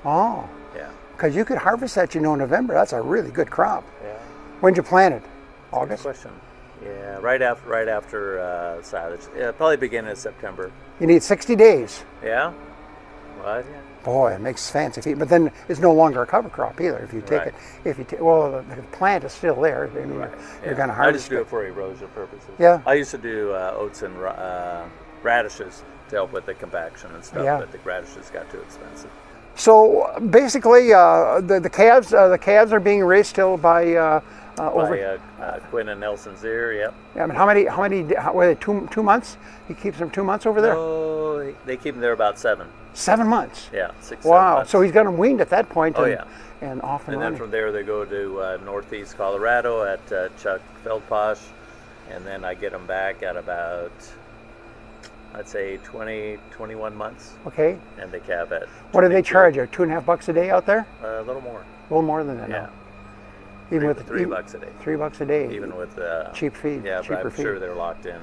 Oh. Yeah. Because you could harvest that, in November. That's a really good crop. Yeah. When'd you plant it? Good August. question. Yeah, right after silage. Yeah, probably beginning of September. You need 60 days. Yeah. What? Boy, it makes fancy feet. But then it's no longer a cover crop either. If you take Right. it, well, the plant is still there. I mean, Right. you're Yeah. going to I harvest just do it for erosion purposes. Yeah. I used to do oats and radishes to help with the compaction and stuff, Yeah. but the radishes got too expensive. So basically, the calves are being raised still by over. By Quinn and Nelson's ear, yep. I mean, how many? Were they 2 months? He keeps them 2 months over there. Oh, they keep them there about 7. 7 months. Yeah, 6. Wow. 7 months. So he's got them weaned at that point. Oh, and, yeah. And off and And then running. from there they go to northeast Colorado at Chuck Feldposh, and then I get them back at about, I'd say 21 months, Okay. and they calve at. What do they 22. charge you? $2.50 a day out there? A little more. A little more than that. Yeah. No? Even with $3 bucks a day. $3 a day. Even with cheap feed. Yeah, cheaper but I'm feed. sure they're locked in.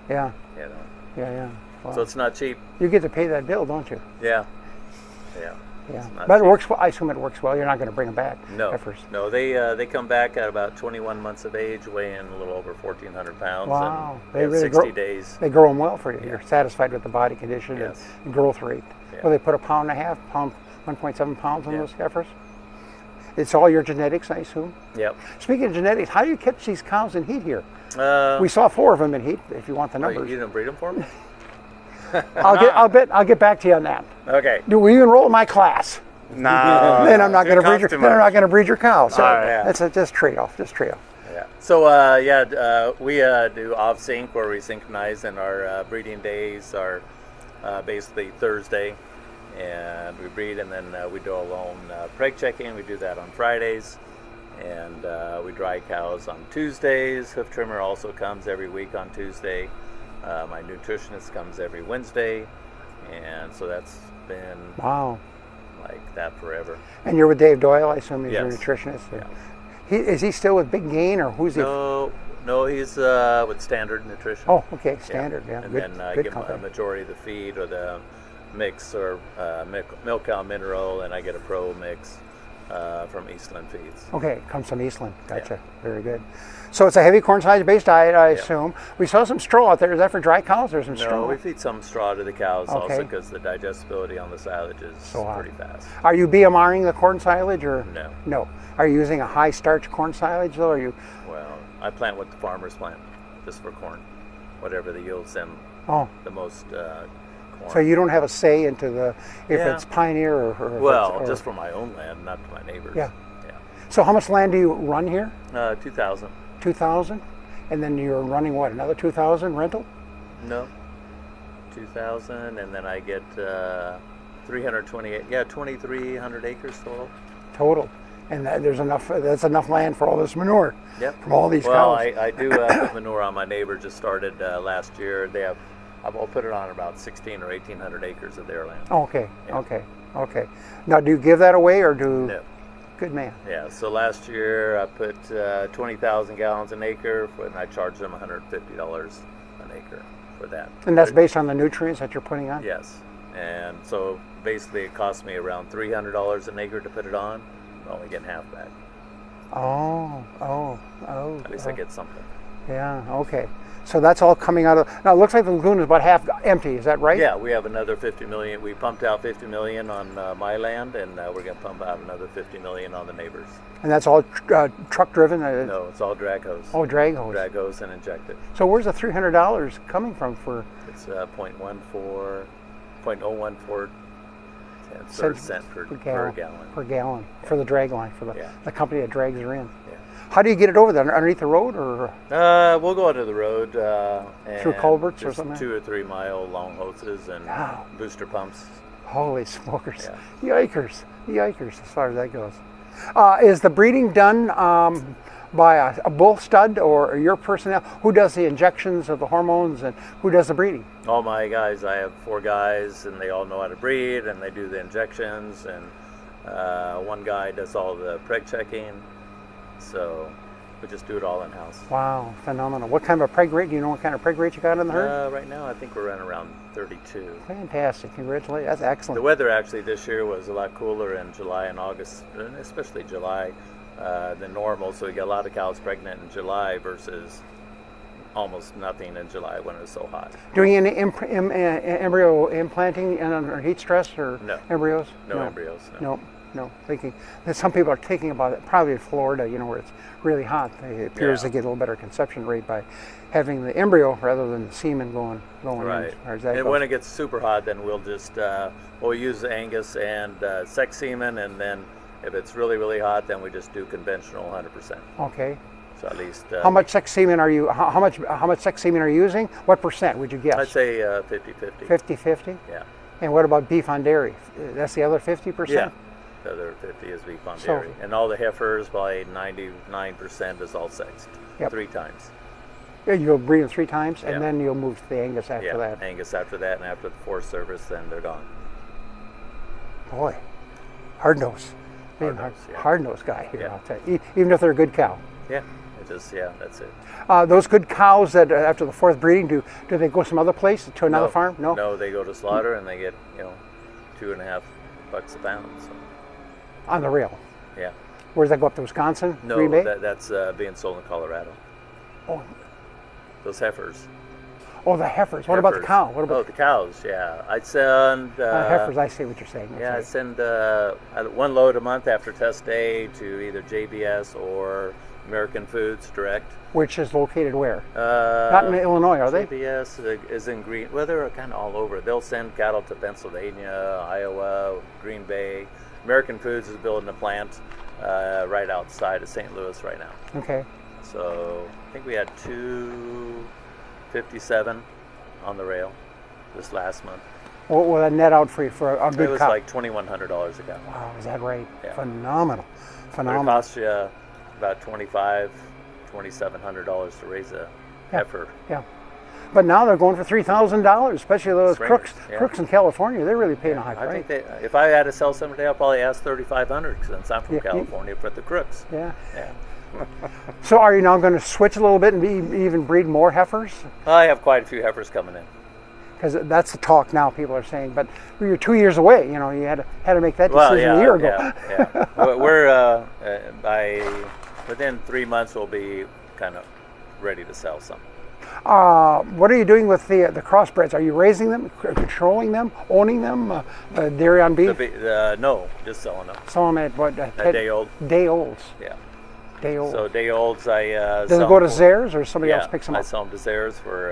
Yeah. You know. Yeah. Wow. So it's not cheap. You get to pay that bill, don't you? Yeah. Yeah. Yeah. It's not But it cheap. works well. I assume it works well. You're not going to bring them back. No. Heifers. No. They come back at about 21 months of age, weighing a little over 1,400 pounds. Wow. And They they have really 60 grow- days. They grow them well for you. Yeah. You're satisfied with the body condition Yes. and growth rate. Yeah. Well, they put 1.5 pounds, 1.7 pounds on Yeah. those heifers. It's all your genetics, I assume. Yep. Speaking of genetics, how do you catch these cows in heat here? Uh, We saw 4 of them in heat. If you want the oh, you numbers, didn't breed them for me? I'll get back to you on that. Okay. Will you enroll in my class? No. Then I'm not going to breed your. too Then I'm not much. going to breed your cow. So All right. Yeah. that's just trade off. Just trade off. Yeah. So we do off sync where we synchronize, and our breeding days are basically Thursday, and we breed, and then we do our own preg checking. We do that on Fridays, and we dry cows on Tuesdays. Hoof trimmer also comes every week on Tuesday. My nutritionist comes every Wednesday, and so that's been Wow. like that forever. And you're with Dave Doyle, I assume he's your Yes. nutritionist. Yeah. Is he still with Big Gain or who's he? No, he's with Standard Nutrition. Oh, okay, Standard. Yeah, And good, then I good give him a company. majority of the feed or the mix or milk cow mineral, and I get a pro mix from Eastland Feeds. Okay, comes from Eastland. Gotcha. Very good. So it's a heavy corn silage based diet, I assume. We saw some straw out there. Is that for dry cows or some straw? No, we feed some straw to the cows also Okay. because the digestibility on the silage is So high. pretty fast. Are you BMRing the corn silage or No. No. Are you using a high starch corn silage though? Or are you? Well, I plant what the farmers plant, just for corn, whatever the yields them Oh, the most corn. so you don't have a say into the if Yeah. it's Pioneer or if Well, it's, or, just for my own land, not to my neighbors. Yeah. So how much land do you run here? 2,000. 2,000, and then you're running what? Another 2,000 rental? No. 2,000, and then I get 328. Yeah, 2,300 acres total. Total. And there's enough. That's enough land for all this manure. Yep. From all these Well, cows. I do put manure on. My neighbor just started last year. They have. I'll put it on about 1,600 or 1,800 acres of their land. Oh, okay. Yeah. Okay. Now, do you give that away or do? No. Good man. Yeah. So last year I put 20,000 gallons an acre, and I charged them $150 an acre for that. And that's based on the nutrients that you're putting on. Yes. And so basically it cost me around $300 an acre to put it on. I'm only getting half back. Oh. At least I get something. Yeah. Okay. So that's all coming out of. Now it looks like the lagoon is about half empty. Is that right? Yeah, we have another 50 million. We pumped out 50 million on my land, and we're going to pump out another 50 million on the neighbors. And that's all truck driven. No, it's all drag hose. Oh, drag hose. Drag hose and injected. So where's the $300 coming from for? It's 0.14 cent per gallon. Per gallon for the drag line for Yeah. the company that drags her in. Yeah. How do you get it over there? Underneath the road or? We'll go onto the road and Through culverts or just something? 2 or 3 mile long hoses and Wow. booster pumps. Holy smokers! Yeah. Yikers! As far as that goes, is the breeding done by a bull stud or your personnel? Who does the injections of the hormones and who does the breeding? All my guys. I have 4 guys, and they all know how to breed, and they do the injections, and one guy does all the preg checking. So we just do it all in-house. Wow, phenomenal. What kind of a preg rate? Do you know what kind of preg rate you got in the herd? Right now, I think we're running around 32. Fantastic. Congratulations. That's excellent. The weather actually this year was a lot cooler in July and August, and especially July, than normal. So we got a lot of cows pregnant in July versus almost nothing in July when it was so hot. Doing any embryo implanting under heat stress or No. embryos? No embryos. No. Thinking that some people are thinking about it, probably in Florida, where it's really hot. It appears they get a little better conception rate by having the embryo rather than the semen going Right. in. As far as that And goes. when it gets super hot, then we'll just we'll use Angus and sex semen, and then if it's really, really hot, then we just do conventional 100%. Okay. So at least How much sex semen are you? How much sex semen are you using? What percent would you guess? I'd say 50-50. 50-50. Yeah. And what about beef on dairy? That's the other 50%. Yeah. The other 50 is beef on dairy, and all the heifers, probably 99% is all sexed. Yep. 3 times. Yeah, you'll breed them 3 times, and Yeah. then you'll move to the Angus after that. Angus after that, and after the 4th service, then they're gone. Boy, hard nose. Hard-nosed, yeah. Hard-nosed guy here, Yeah. I'll tell you. Even if they're a good cow. Yeah, that's it. Those good cows that after the 4th breeding, do they go some other place to another farm? No. No, they go to slaughter and they get $2.50 a pound. So. On the rail. Yeah. Where does that go up to Wisconsin? No, Green Bay? that's being sold in Colorado. Oh. Those heifers. Oh, the heifers. What about the cow? What about the cows? Yeah, I'd send heifers? I see what you're saying. Yeah, I send 1 load a month after test day to either JBS or American Foods Direct. Which is located where? Not in Illinois, are they? JBS is in Green. Well, they're kind of all over. They'll send cattle to Pennsylvania, Iowa, Green Bay. American Foods is building a plant right outside of St. Louis right now. Okay. So I think we had 257 on the rail this last month. What will that net out for you for a good It was cow? like $2,100 a cow. Wow, is that right? Yeah. Phenomenal. But it costs you about $2,700 to raise a heifer. Yeah. But now they're going for $3,000, especially those Springers, crooks in California. They're really paying a high I price. think if I had to sell some today, I'll probably ask $3,500 since I'm from California for the crooks. Yeah. Yeah. So are you now going to switch a little bit and even breed more heifers? I have quite a few heifers coming in. Because that's the talk now. People are saying, but you're 2 years away. You had to make that decision a year ago. Yeah. We're within 3 months we'll be kind of ready to sell some. What are you doing with the crossbreds? Are you raising them, controlling them, owning them? Dairy on beef? No, just selling them. Selling them at what? Day old. Day olds. Yeah. Day olds. So day olds, I Does it go to Zares or somebody else picks them I up? sell them to Zares for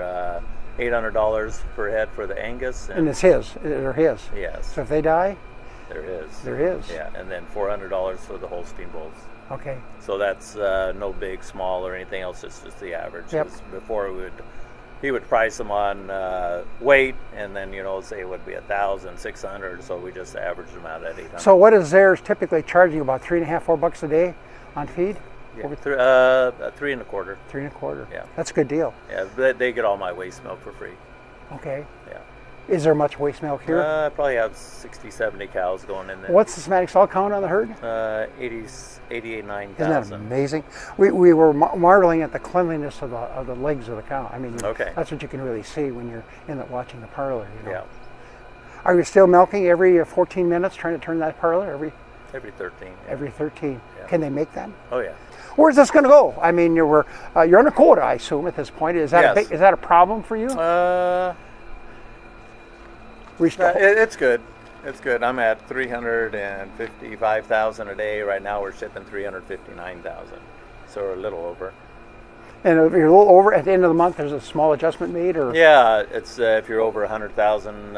$800 per head for the Angus. And it's his. They're his. Yes. So if they die, they're his. they're his. Yeah, and then $400 for the Holstein bulls. Okay. So that's no big, small, or anything else. It's just the average. Yep. 'Cause before he would price them on weight, and then say it would be 1,600. So we just averaged them out at 800. So what is Zares typically charging you, about $3.50-$4 a day on feed? Yeah, 3 and a quarter. 3 1/4. Yeah. That's a good deal. Yeah, they get all my waste milk for free. Okay. Yeah. Is there much waste milk here? I probably have 60, 70 cows going in there. What's the somatic cell count on the herd? 89,000. Isn't that amazing? We were marveling at the cleanliness of the legs of the cow. I mean, Okay. that's what you can really see when you're watching the parlor. Yeah. Are you still milking every 14 minutes, trying to turn that parlor Every 13. Yeah. every 13? Yeah. Can they make that? Oh yeah. Where's this going to go? I mean, you're on a quota, I assume, at this point. Is that Yes. is that a problem for you? It's good. It's good. I'm at 355,000 a day. Right now we're shipping 359,000. So we're a little over. And if you're a little over, at the end of the month, there's a small adjustment made, or? Yeah, it's if you're over 100,000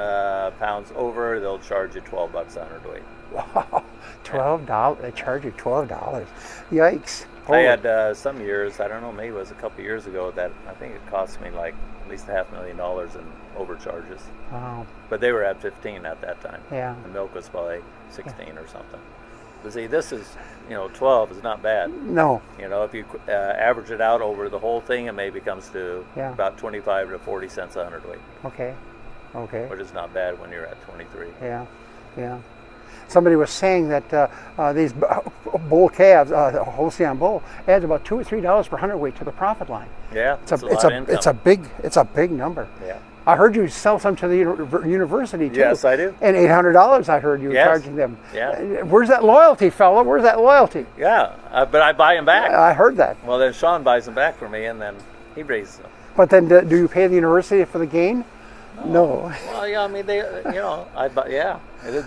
pounds over, they'll charge you $12 a hundredweight. Wow, $12. They charge you $12. Yikes. I had some years, I don't know, maybe it was a couple years ago, that I think it cost me like at least $500,000 in overcharges. Wow. But they were at 15 at that time. Yeah. The milk was probably 16 or something. But see, this is, 12 is not bad. No. If you average it out over the whole thing, it maybe comes to Yeah. about 25 to 40 cents a hundredweight, Okay. Okay. which is not bad when you're at 23. Yeah. Yeah. Somebody was saying that these bull calves, Holstein bull, adds about $2 or $3 per hundredweight to the profit line. Yeah, It's it's a a lot of income. it's a big number. Yeah. I heard you sell some to the university too. Yes, I do. And $800 I heard you were Yes. charging them. Yeah. Where's that loyalty, fella? Where's that loyalty? Yeah, but I buy them back. I heard that. Well, then Sean buys them back for me, and then he raises them. But then do you pay the university for the gain? No. Well, yeah, I mean, they, a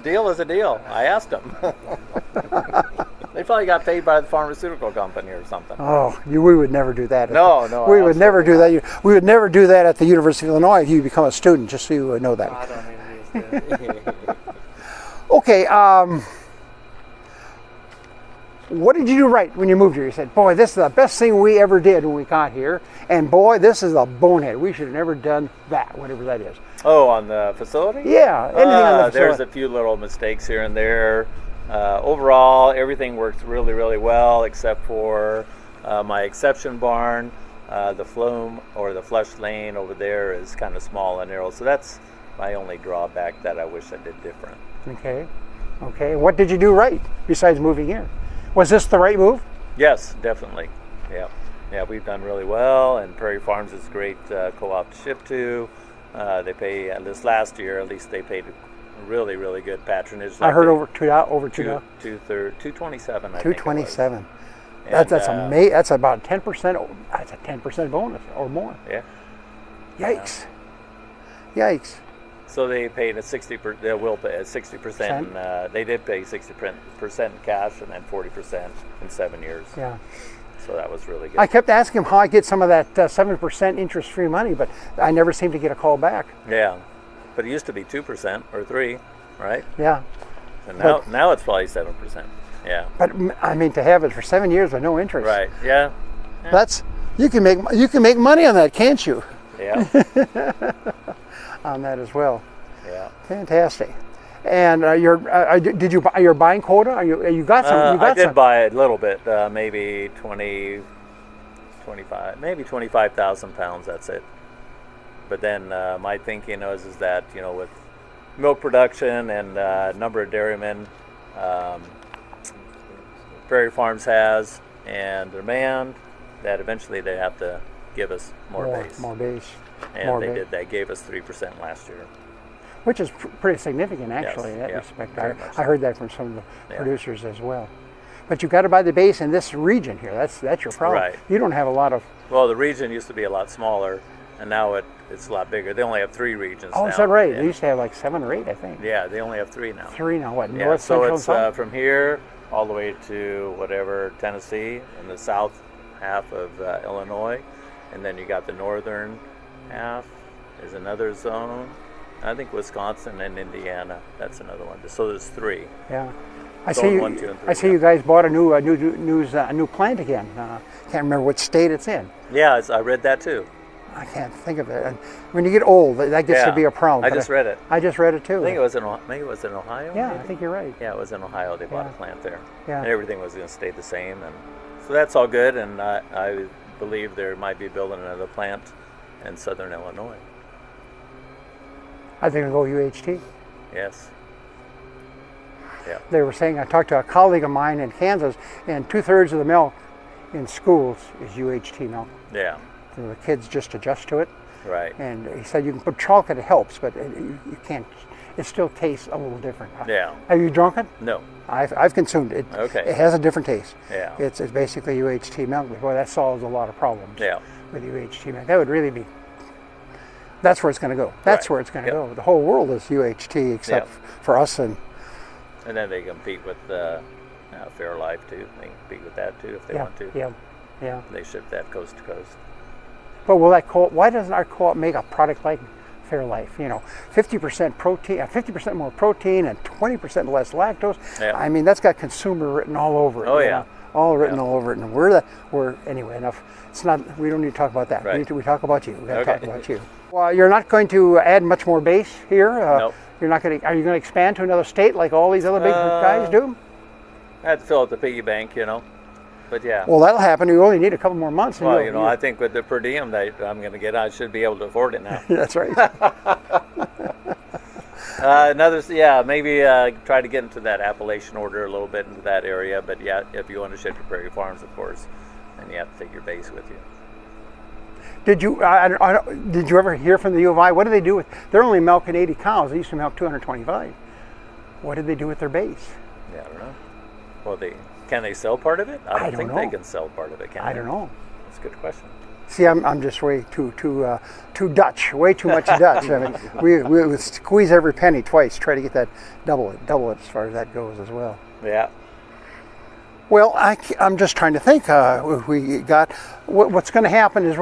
deal is a deal. I asked them. They probably got paid by the pharmaceutical company or something. Oh, we would never do that. No, We would never do that. We would never do that at the University of Illinois if you become a student, just so you know that. I don't even use Okay, what did you do right when you moved here? You said, boy, this is the best thing we ever did when we got here, and boy, this is a bonehead. We should have never done that, whatever that is. Oh, on the facility? Yeah, anything on the There's facility. a few little mistakes here and there. Overall, everything works really, really well, except for my exception barn. The flume or the flush lane over there is kind of small and narrow, so that's my only drawback that I wish I did different. Okay, okay. What did you do right besides moving here? Was this the right move? Yes, definitely. Yeah, yeah, we've done really well, and Prairie Farms is a great co-op to ship to. They pay this last year, at least they paid really, really good patronage. I heard they- over $227. I think it was. $227. And, That's amazing. That's about 10%. That's a 10% bonus or more. Yeah. Yikes! Yikes! So they paid a 60%. They will pay 60%. They did pay 60% in cash, and then 40% in 7 years. Yeah. So that was really good. I kept asking him how I get some of that 7% interest-free money, but I never seemed to get a call back. Yeah, but it used to be 2% or 3%, right? Yeah. And now it's probably 7%. Yeah. But I mean, to have it for 7 years with no interest. Right. Yeah. That's you can make money on that, can't you? Yeah. On that as well. Yeah. Fantastic. And you're buying quota? You got some? I did buy a little bit, maybe 25,000 pounds. That's it. But then my thinking is that with milk production and number of dairymen Prairie Farms has and demand, that eventually they have to give us more base. More base. And more they base. did. They gave us 3% last year. Which is pretty significant, actually, in that respect. I heard that from some of the producers as well. But you've got to buy the base in this region here. That's your problem. Right. You don't have a lot of. Well, the region used to be a lot smaller, and now it's a lot bigger. They only have 3 regions now. Oh, is that right? Yeah. They used to have like 7 or 8, I think. Yeah, they only have 3 now. 3 now. What? Yeah, North, so Central, it's and South? from here all the way to whatever, Tennessee, in the south half of Illinois, and then you got the northern half is another zone. I think Wisconsin and Indiana. That's another one. So there's 3. Yeah. I Zone see. 1, 2, and 3, I see you guys bought a new plant again. Can't remember what state it's in. Yeah, I read that too. I can't think of it. And when you get old, that gets to be a problem. I But just read it. I just read it too. I think it was in Ohio. Yeah, maybe? I think you're right. Yeah, it was in Ohio. They bought a plant there. Yeah. And everything was going to stay the same, and so that's all good. And I believe there might be building another plant in southern Illinois. I think I'll go UHT. Yes. Yeah. They were saying, I talked to a colleague of mine in Kansas, and 2/3 of the milk in schools is UHT milk. Yeah. So the kids just adjust to it. Right. And he said you can put chocolate, it helps, but you can't. It still tastes a little different. Yeah. Have you drunk it? No. I've consumed it. Okay. It has a different taste. Yeah. It's basically UHT milk. Boy, that solves a lot of problems. Yeah. With UHT milk, that would really be. That's where it's going to go. That's where it's going to go. The whole world is UHT except for us and. And then they compete with Fairlife too. They can compete with that too if they want to. Yeah. Yeah. They ship that coast to coast. But will that co-op? Why doesn't our co-op make a product like Fairlife? 50% protein, 50% more protein, and 20% less lactose. Yeah. I mean, that's got consumer written all over it. Oh yeah. All written all over it. And we're anyway enough. It's not. We don't need to talk about that. Right. We talk about you. We got to talk about you. Well, you're not going to add much more base here. Nope. You're not going to. Are you going to expand to another state like all these other big guys do? I had to fill out the piggy bank, you know. But yeah. Well, that'll happen. You only need a couple more months. Well, you know, I think with the per diem that I'm going to get, I should be able to afford it now. That's right. Maybe try to get into that Appalachian order a little bit into that area. But yeah, if you want to ship to Prairie Farms, of course, then you have to take your base with you. Did you did you ever hear from the U of I? What do they do with? They're only milking 80 cows. They used to milk 225. What did they do with their base? Yeah, I don't know. Well, can they sell part of it? I don't think know. They can sell part of it. Can they? I don't know. That's a good question. See, I'm just way too Dutch, way too much Dutch. I mean, we would squeeze every penny twice, try to get that double it as far as that goes as well. Yeah. Well, I'm just trying to think. We got what's going to happen is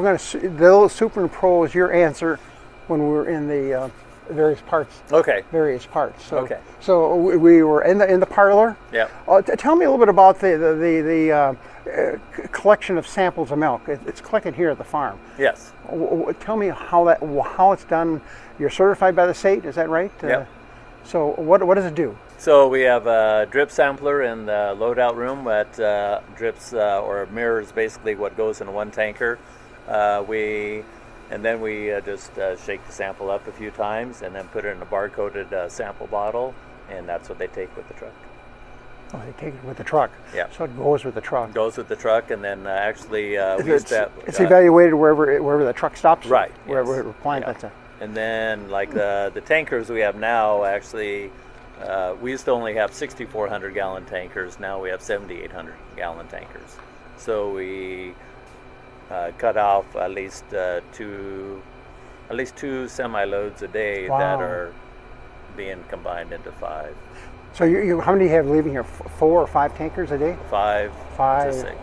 they'll superimpose your answer when we're in the various parts. Okay. Various parts. So, okay. So we were in the parlor. Yeah. Tell me a little bit about the collection of samples of milk. It's collected here at the farm. Yes. Tell me how it's done. You're certified by the state, is that right? Yeah. So what does it do? So we have a drip sampler in the loadout room that drips or mirrors basically what goes in one tanker. And then we just shake the sample up a few times and then put it in a bar-coded sample bottle, and that's what they take with the truck. Oh, they take it with the truck. Yeah. So it goes with the truck. Goes with the truck, and then actually it's evaluated wherever the truck stops. Right. Wherever plant yeah. that's a. And then like the tankers we have now, actually, we used to only have 6,400 gallon tankers. Now we have 7,800 gallon tankers. So we cut off at least two semi-loads a day. Wow. That are being combined into 5. So you how many do you have leaving here? 4 or 5 tankers a day? 5 to 6.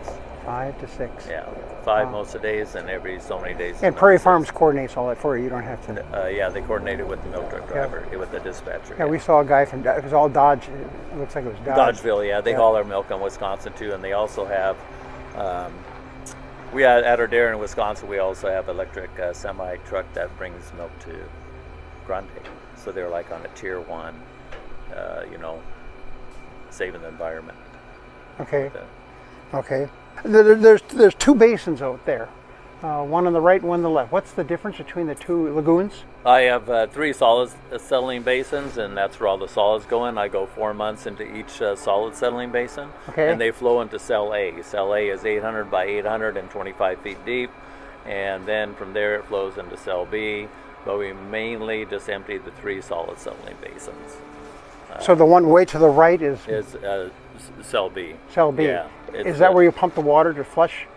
5 to 6. Yeah, 5 most of the days, and every so many days. And Prairie Farms coordinates all that for you. You don't have to. Yeah, they coordinated with the milk truck driver, with the dispatcher. Yeah, we saw a guy from it was all Dodge. It looks like it was Dodge. Dodgeville, yeah. They haul our milk in Wisconsin too, and they also have. We at our dairy in Wisconsin, we also have electric semi truck that brings milk to Grande. So they're like on a tier 1, saving the environment. Okay. Okay. There's 2 basins out there, one on the right, one on the left. What's the difference between the 2 lagoons? I have 3 solid settling basins, and that's where all the solids go in. I go 4 months into each solid settling basin, okay. And they flow into cell A. Cell A is 800 by 800 and 25 feet deep, and then from there it flows into cell B. But we mainly just empty the 3 solid settling basins. So the one way to the right is cell B. Cell B. Yeah. Is that where you pump the water to flush?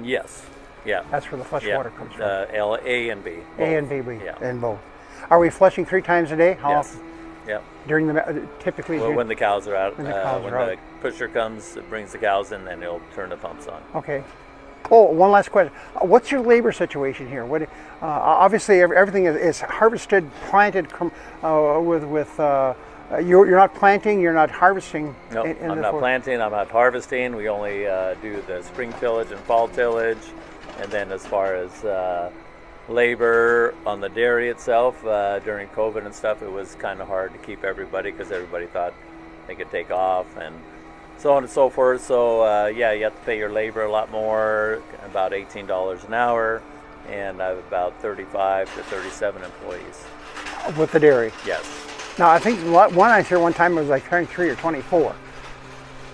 Yes. Yeah. That's where the flush water comes from. A and B. Both. A and B, yeah. And both. Are we flushing 3 times a day? How yes. often? Yeah. During the typically. Well, when the cows are out. When the pusher comes, it brings the cows in, and it'll turn the pumps on. Okay. Oh, one last question. What's your labor situation here? Obviously, everything is harvested, planted you're not planting, you're not harvesting. No, I'm not planting, I'm not harvesting. We only do the spring tillage and fall tillage. And then as far as labor on the dairy itself, during COVID and stuff, it was kind of hard to keep everybody because everybody thought they could take off and so on and so forth. So you have to pay your labor a lot more, about $18 an hour, and I have about 35 to 37 employees. With the dairy? Yes. Now, I think one I heard one time was like 23 or 24. Does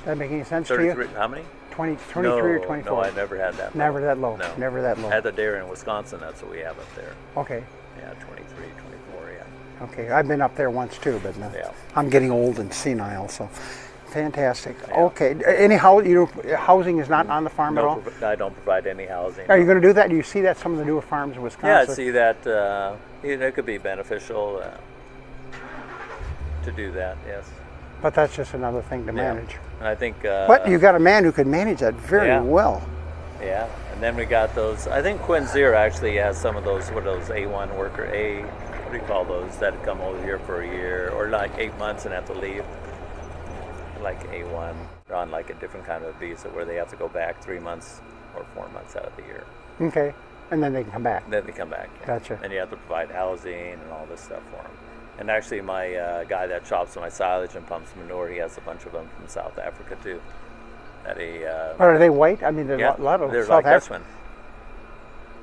that make any sense to you? How many? 23 or 24. No, I never had that. Never that low. No. Never that low. At the dairy in Wisconsin, that's what we have up there. Okay. Yeah, 23, 24, yeah. Okay, I've been up there once too, but no. Yeah. I'm getting old and senile, so fantastic. Yeah. Okay, housing is not on the farm at all? I don't provide any housing. Are you going to do that? Do you see that some of the newer farms in Wisconsin? Yeah, I see that. It could be beneficial to do that, yes. But that's just another thing to manage. And I think. But you got a man who can manage that very well. Yeah, and then we got those. I think Quinzir actually has some of those. What are those A1 worker? What do you call those that come over here for a year or like 8 months and have to leave? Like A1, they're on like a different kind of visa where they have to go back 3 months or 4 months out of the year. Okay, and then they can come back. Then they come back. Yeah. Gotcha. And you have to provide housing and all this stuff for them. And actually, my guy that chops my silage and pumps manure, he has a bunch of them from South Africa too. Are they white? I mean, there's yeah, a lot of they're South like Dutchmen.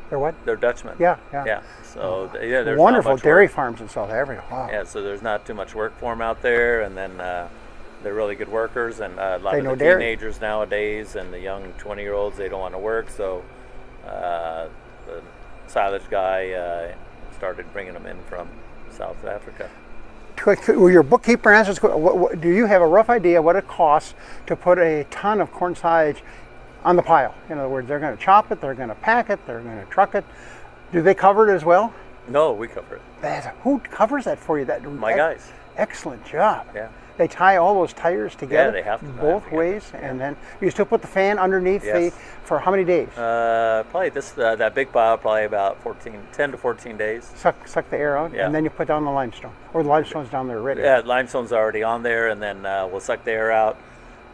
They're what? They're Dutchmen. Yeah. Yeah. So yeah, there's wonderful not much dairy work. farms in South Africa. Wow. Yeah, so there's not too much work for them out there, and then they're really good workers, and a lot They of know the dairy. teenagers nowadays and the young 20-year-olds, they don't want to work, so the silage guy started bringing them in from South Africa. Will your bookkeeper answer this? Do you have a rough idea what it costs to put a ton of corn silage on the pile? In other words, they're going to chop it, they're going to pack it, they're going to truck it. Do they cover it as well? No, we cover it. Who covers that for you? My guys. Excellent job. Yeah. They tie all those tires together. they have to tie them both together. ways, and then you still put the fan underneath Yes. for how many days? Probably that big pile, probably about 10 to 14 days. Suck the air out, Yeah. and then you put down the limestone, or the limestone's down there already. Yeah, limestone's already on there, and then we'll suck the air out,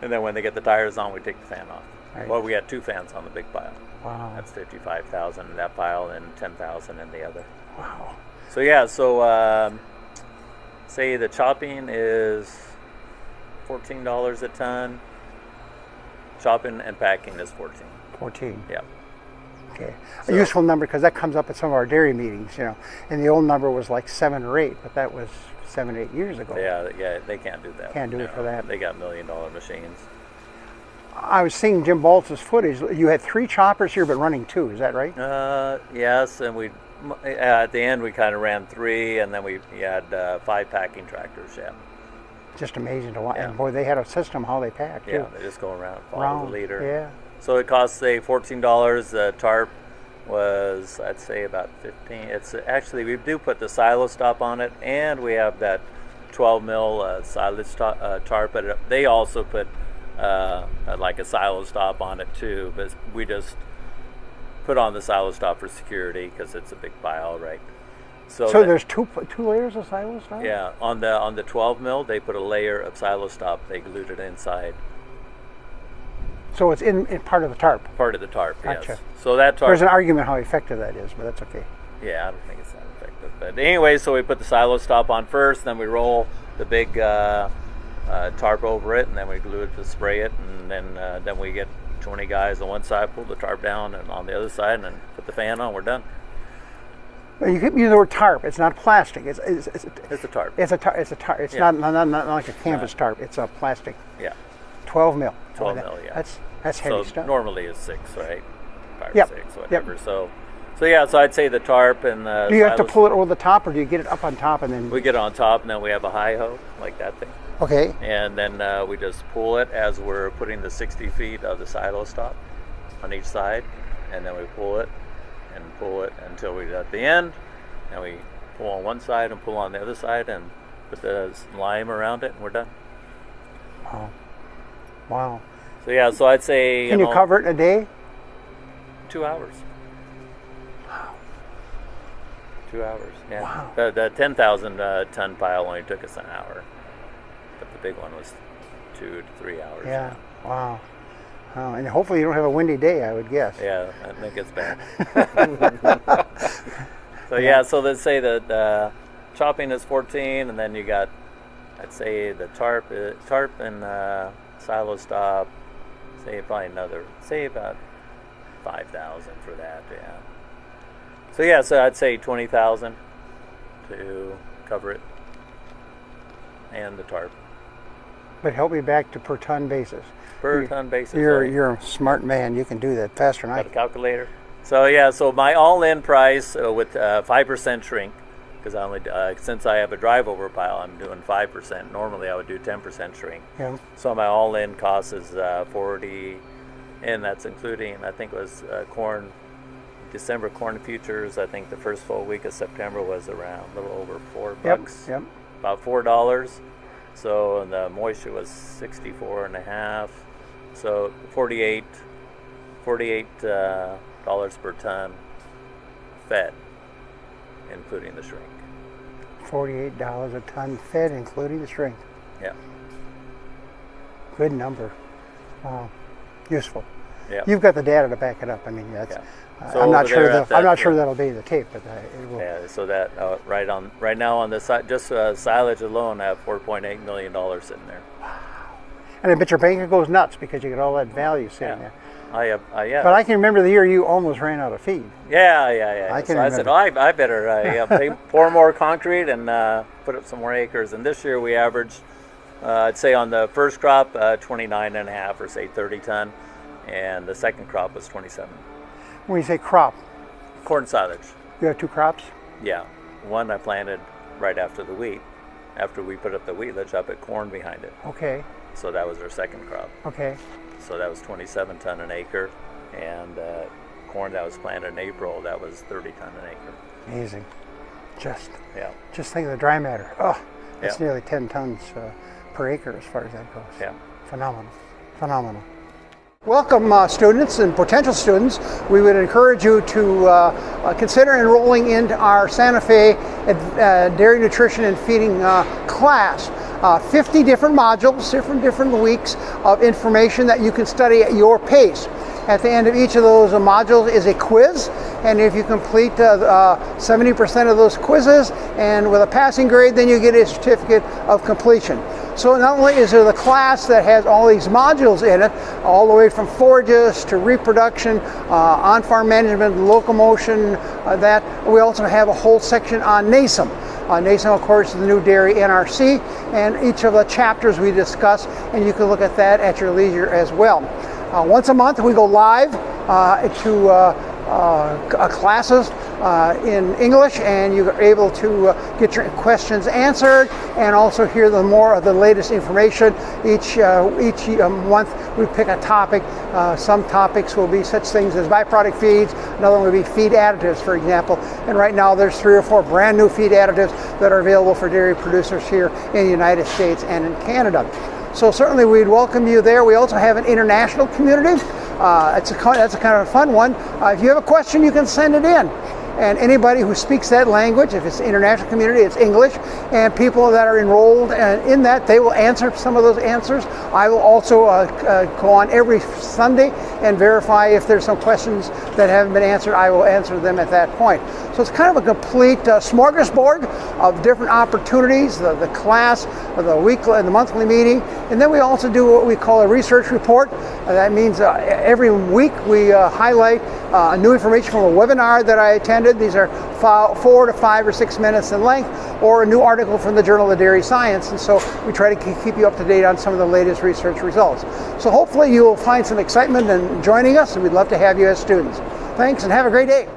and then when they get the tires on, we take the fan off. Right. Well, we got 2 fans on the big pile. Wow. That's 55,000 in that pile and 10,000 in the other. Wow. So yeah, say the chopping is $14 a ton. Chopping and packing is 14. 14. Yeah. Okay. So- A useful number, because that comes up at some of our dairy meetings, and the old number was like 7 or 8, but that was 7 or 8 years ago. Yeah, they can't do that. Can't do it for that. They got $1 million machines. I was seeing Jim Baltz's footage. You had 3 choppers here, but running 2. Is that right? Yes, and at the end we kind of ran 3, and then we had 5 packing tractors. Yeah. Just amazing to watch. Yeah. And boy, they had a system how they packed too. Yeah, they just go around, follow the leader. Yeah. So it costs, say, $14. The tarp was, I'd say, about 15. It's actually, we do put the silo stop on it, and we have that 12 mil silage tarp. But they also put like a silo stop on it too. But we just put on the silo stop for security because it's a big pile, right? So there's two layers of silo stop? Yeah, on the 12 mil, they put a layer of silo stop. They glued it inside. So it's in part of the tarp. Part of the tarp, Gotcha. yes. So that tarp. There's an argument how effective that is, but that's okay. Yeah, I don't think it's that effective. But anyway, so we put the silo stop on first, then we roll the big tarp over it, and then we glue it to spray it, and then we get 20 guys on one side, pull the tarp down, and on the other side, and then put the fan on. We're done. But you keep using the word tarp. It's not plastic. It's a tarp. It's a tarp. It's a tarp. It's Yeah. not like a canvas tarp. It's a plastic. Yeah. 12 mil. 12 mil, yeah. That's heavy So stuff. normally it's 6, right? 5 Yep. or 6, Yep. whatever. So yeah, so I'd say the tarp and the Do you have to silos- pull it over the top, or do you get it up on top and then? We get it on top, and then we have a high hoe, like that thing. Okay. And then we just pull it as we're putting the 60 feet of the silo stop on each side, and then we pull it until we're at the end, and we pull on one side and pull on the other side and put the lime around it, and we're done. Wow. So yeah, so I'd say Can you cover it in a day? 2 hours. 2 hours, yeah. Wow. The 10,000 ton pile only took us an hour, but the big one was 2 to 3 hours. Yeah. Wow. Oh, and hopefully you don't have a windy day, I would guess. Yeah, I think it's bad. So yeah, so let's say that chopping is 14, and then you got, I'd say the tarp and silo stop, say about 5,000 for that, yeah. So yeah, so I'd say 20,000 to cover it, and the tarp. But help me back to per ton basis. Per ton basis. You're a smart man. You can do that faster than I Got a can. calculator. So yeah, so my all-in price with 5% shrink, because I only since I have a drive-over pile, I'm doing 5%. Normally I would do 10% shrink. Yeah. So my all-in cost is 40, and that's including, I think it was December corn futures. I think the first full week of September was around a little over $4. Yep. About $4. So and the moisture was 64.5. So $48 per ton fed, including the shrink. $48 a ton fed, including the shrink. Yeah. Good number. Wow. Useful. Yeah. You've got the data to back it up. I mean, that's. Yeah. So I'm not over sure. there at I'm not that- sure that'll be the tape, but it will. Yeah, so that right now on the just silage alone, I have $4.8 million sitting there. And I bet your banker goes nuts because you get all that value sitting there. Yeah. But I can remember the year you almost ran out of feed. Yeah. I can So I said, remember. I better pour more concrete and put up some more acres. And this year we averaged, I'd say on the first crop, 29.5 or say 30 ton, and the second crop was 27. When you say crop, Corn silage. you have two crops. Yeah, one I planted right after the wheat. After we put up the wheat, let's up at corn behind it. Okay. So that was our second crop. Okay. So that was 27 ton an acre, and corn that was planted in April, that was 30 ton an acre. Amazing. Just think of the dry matter. Oh, that's nearly 10 tons per acre as far as that goes. Yeah. Phenomenal. Welcome students and potential students. We would encourage you to consider enrolling into our Santa Fe Dairy Nutrition and Feeding class. 50 different modules, different weeks of information that you can study at your pace. At the end of each of those modules is a quiz, and if you complete 70% of those quizzes and with a passing grade, then you get a certificate of completion. So not only is there the class that has all these modules in it, all the way from forages to reproduction, on-farm management, locomotion, that we also have a whole section on NASEM. NASEM, of course, is the new dairy NRC, and each of the chapters we discuss, and you can look at that at your leisure as well. Once a month we go live to classes in English, and you're able to get your questions answered and also hear more of the latest information. Each month we pick a topic. Some topics will be such things as byproduct feeds, another one will be feed additives, for example. And right now there's 3 or 4 brand new feed additives that are available for dairy producers here in the United States and in Canada. So certainly we'd welcome you there. We also have an international community. That's a kind of a fun one. If you have a question, you can send it in. And anybody who speaks that language, if it's international community, it's English, and people that are enrolled in that, they will answer some of those answers. I will also go on every Sunday and verify if there's some questions that haven't been answered. I will answer them at that point. So it's kind of a complete smorgasbord of different opportunities, the class, the weekly and the monthly meeting. And then we also do what we call a research report. That means every week we highlight new information from a webinar that I attended. These are 4 to 5 or 6 minutes in length, or a new article from the Journal of Dairy Science. And so we try to keep you up to date on some of the latest research results. So hopefully you will find some excitement in joining us, and we'd love to have you as students. Thanks, and have a great day.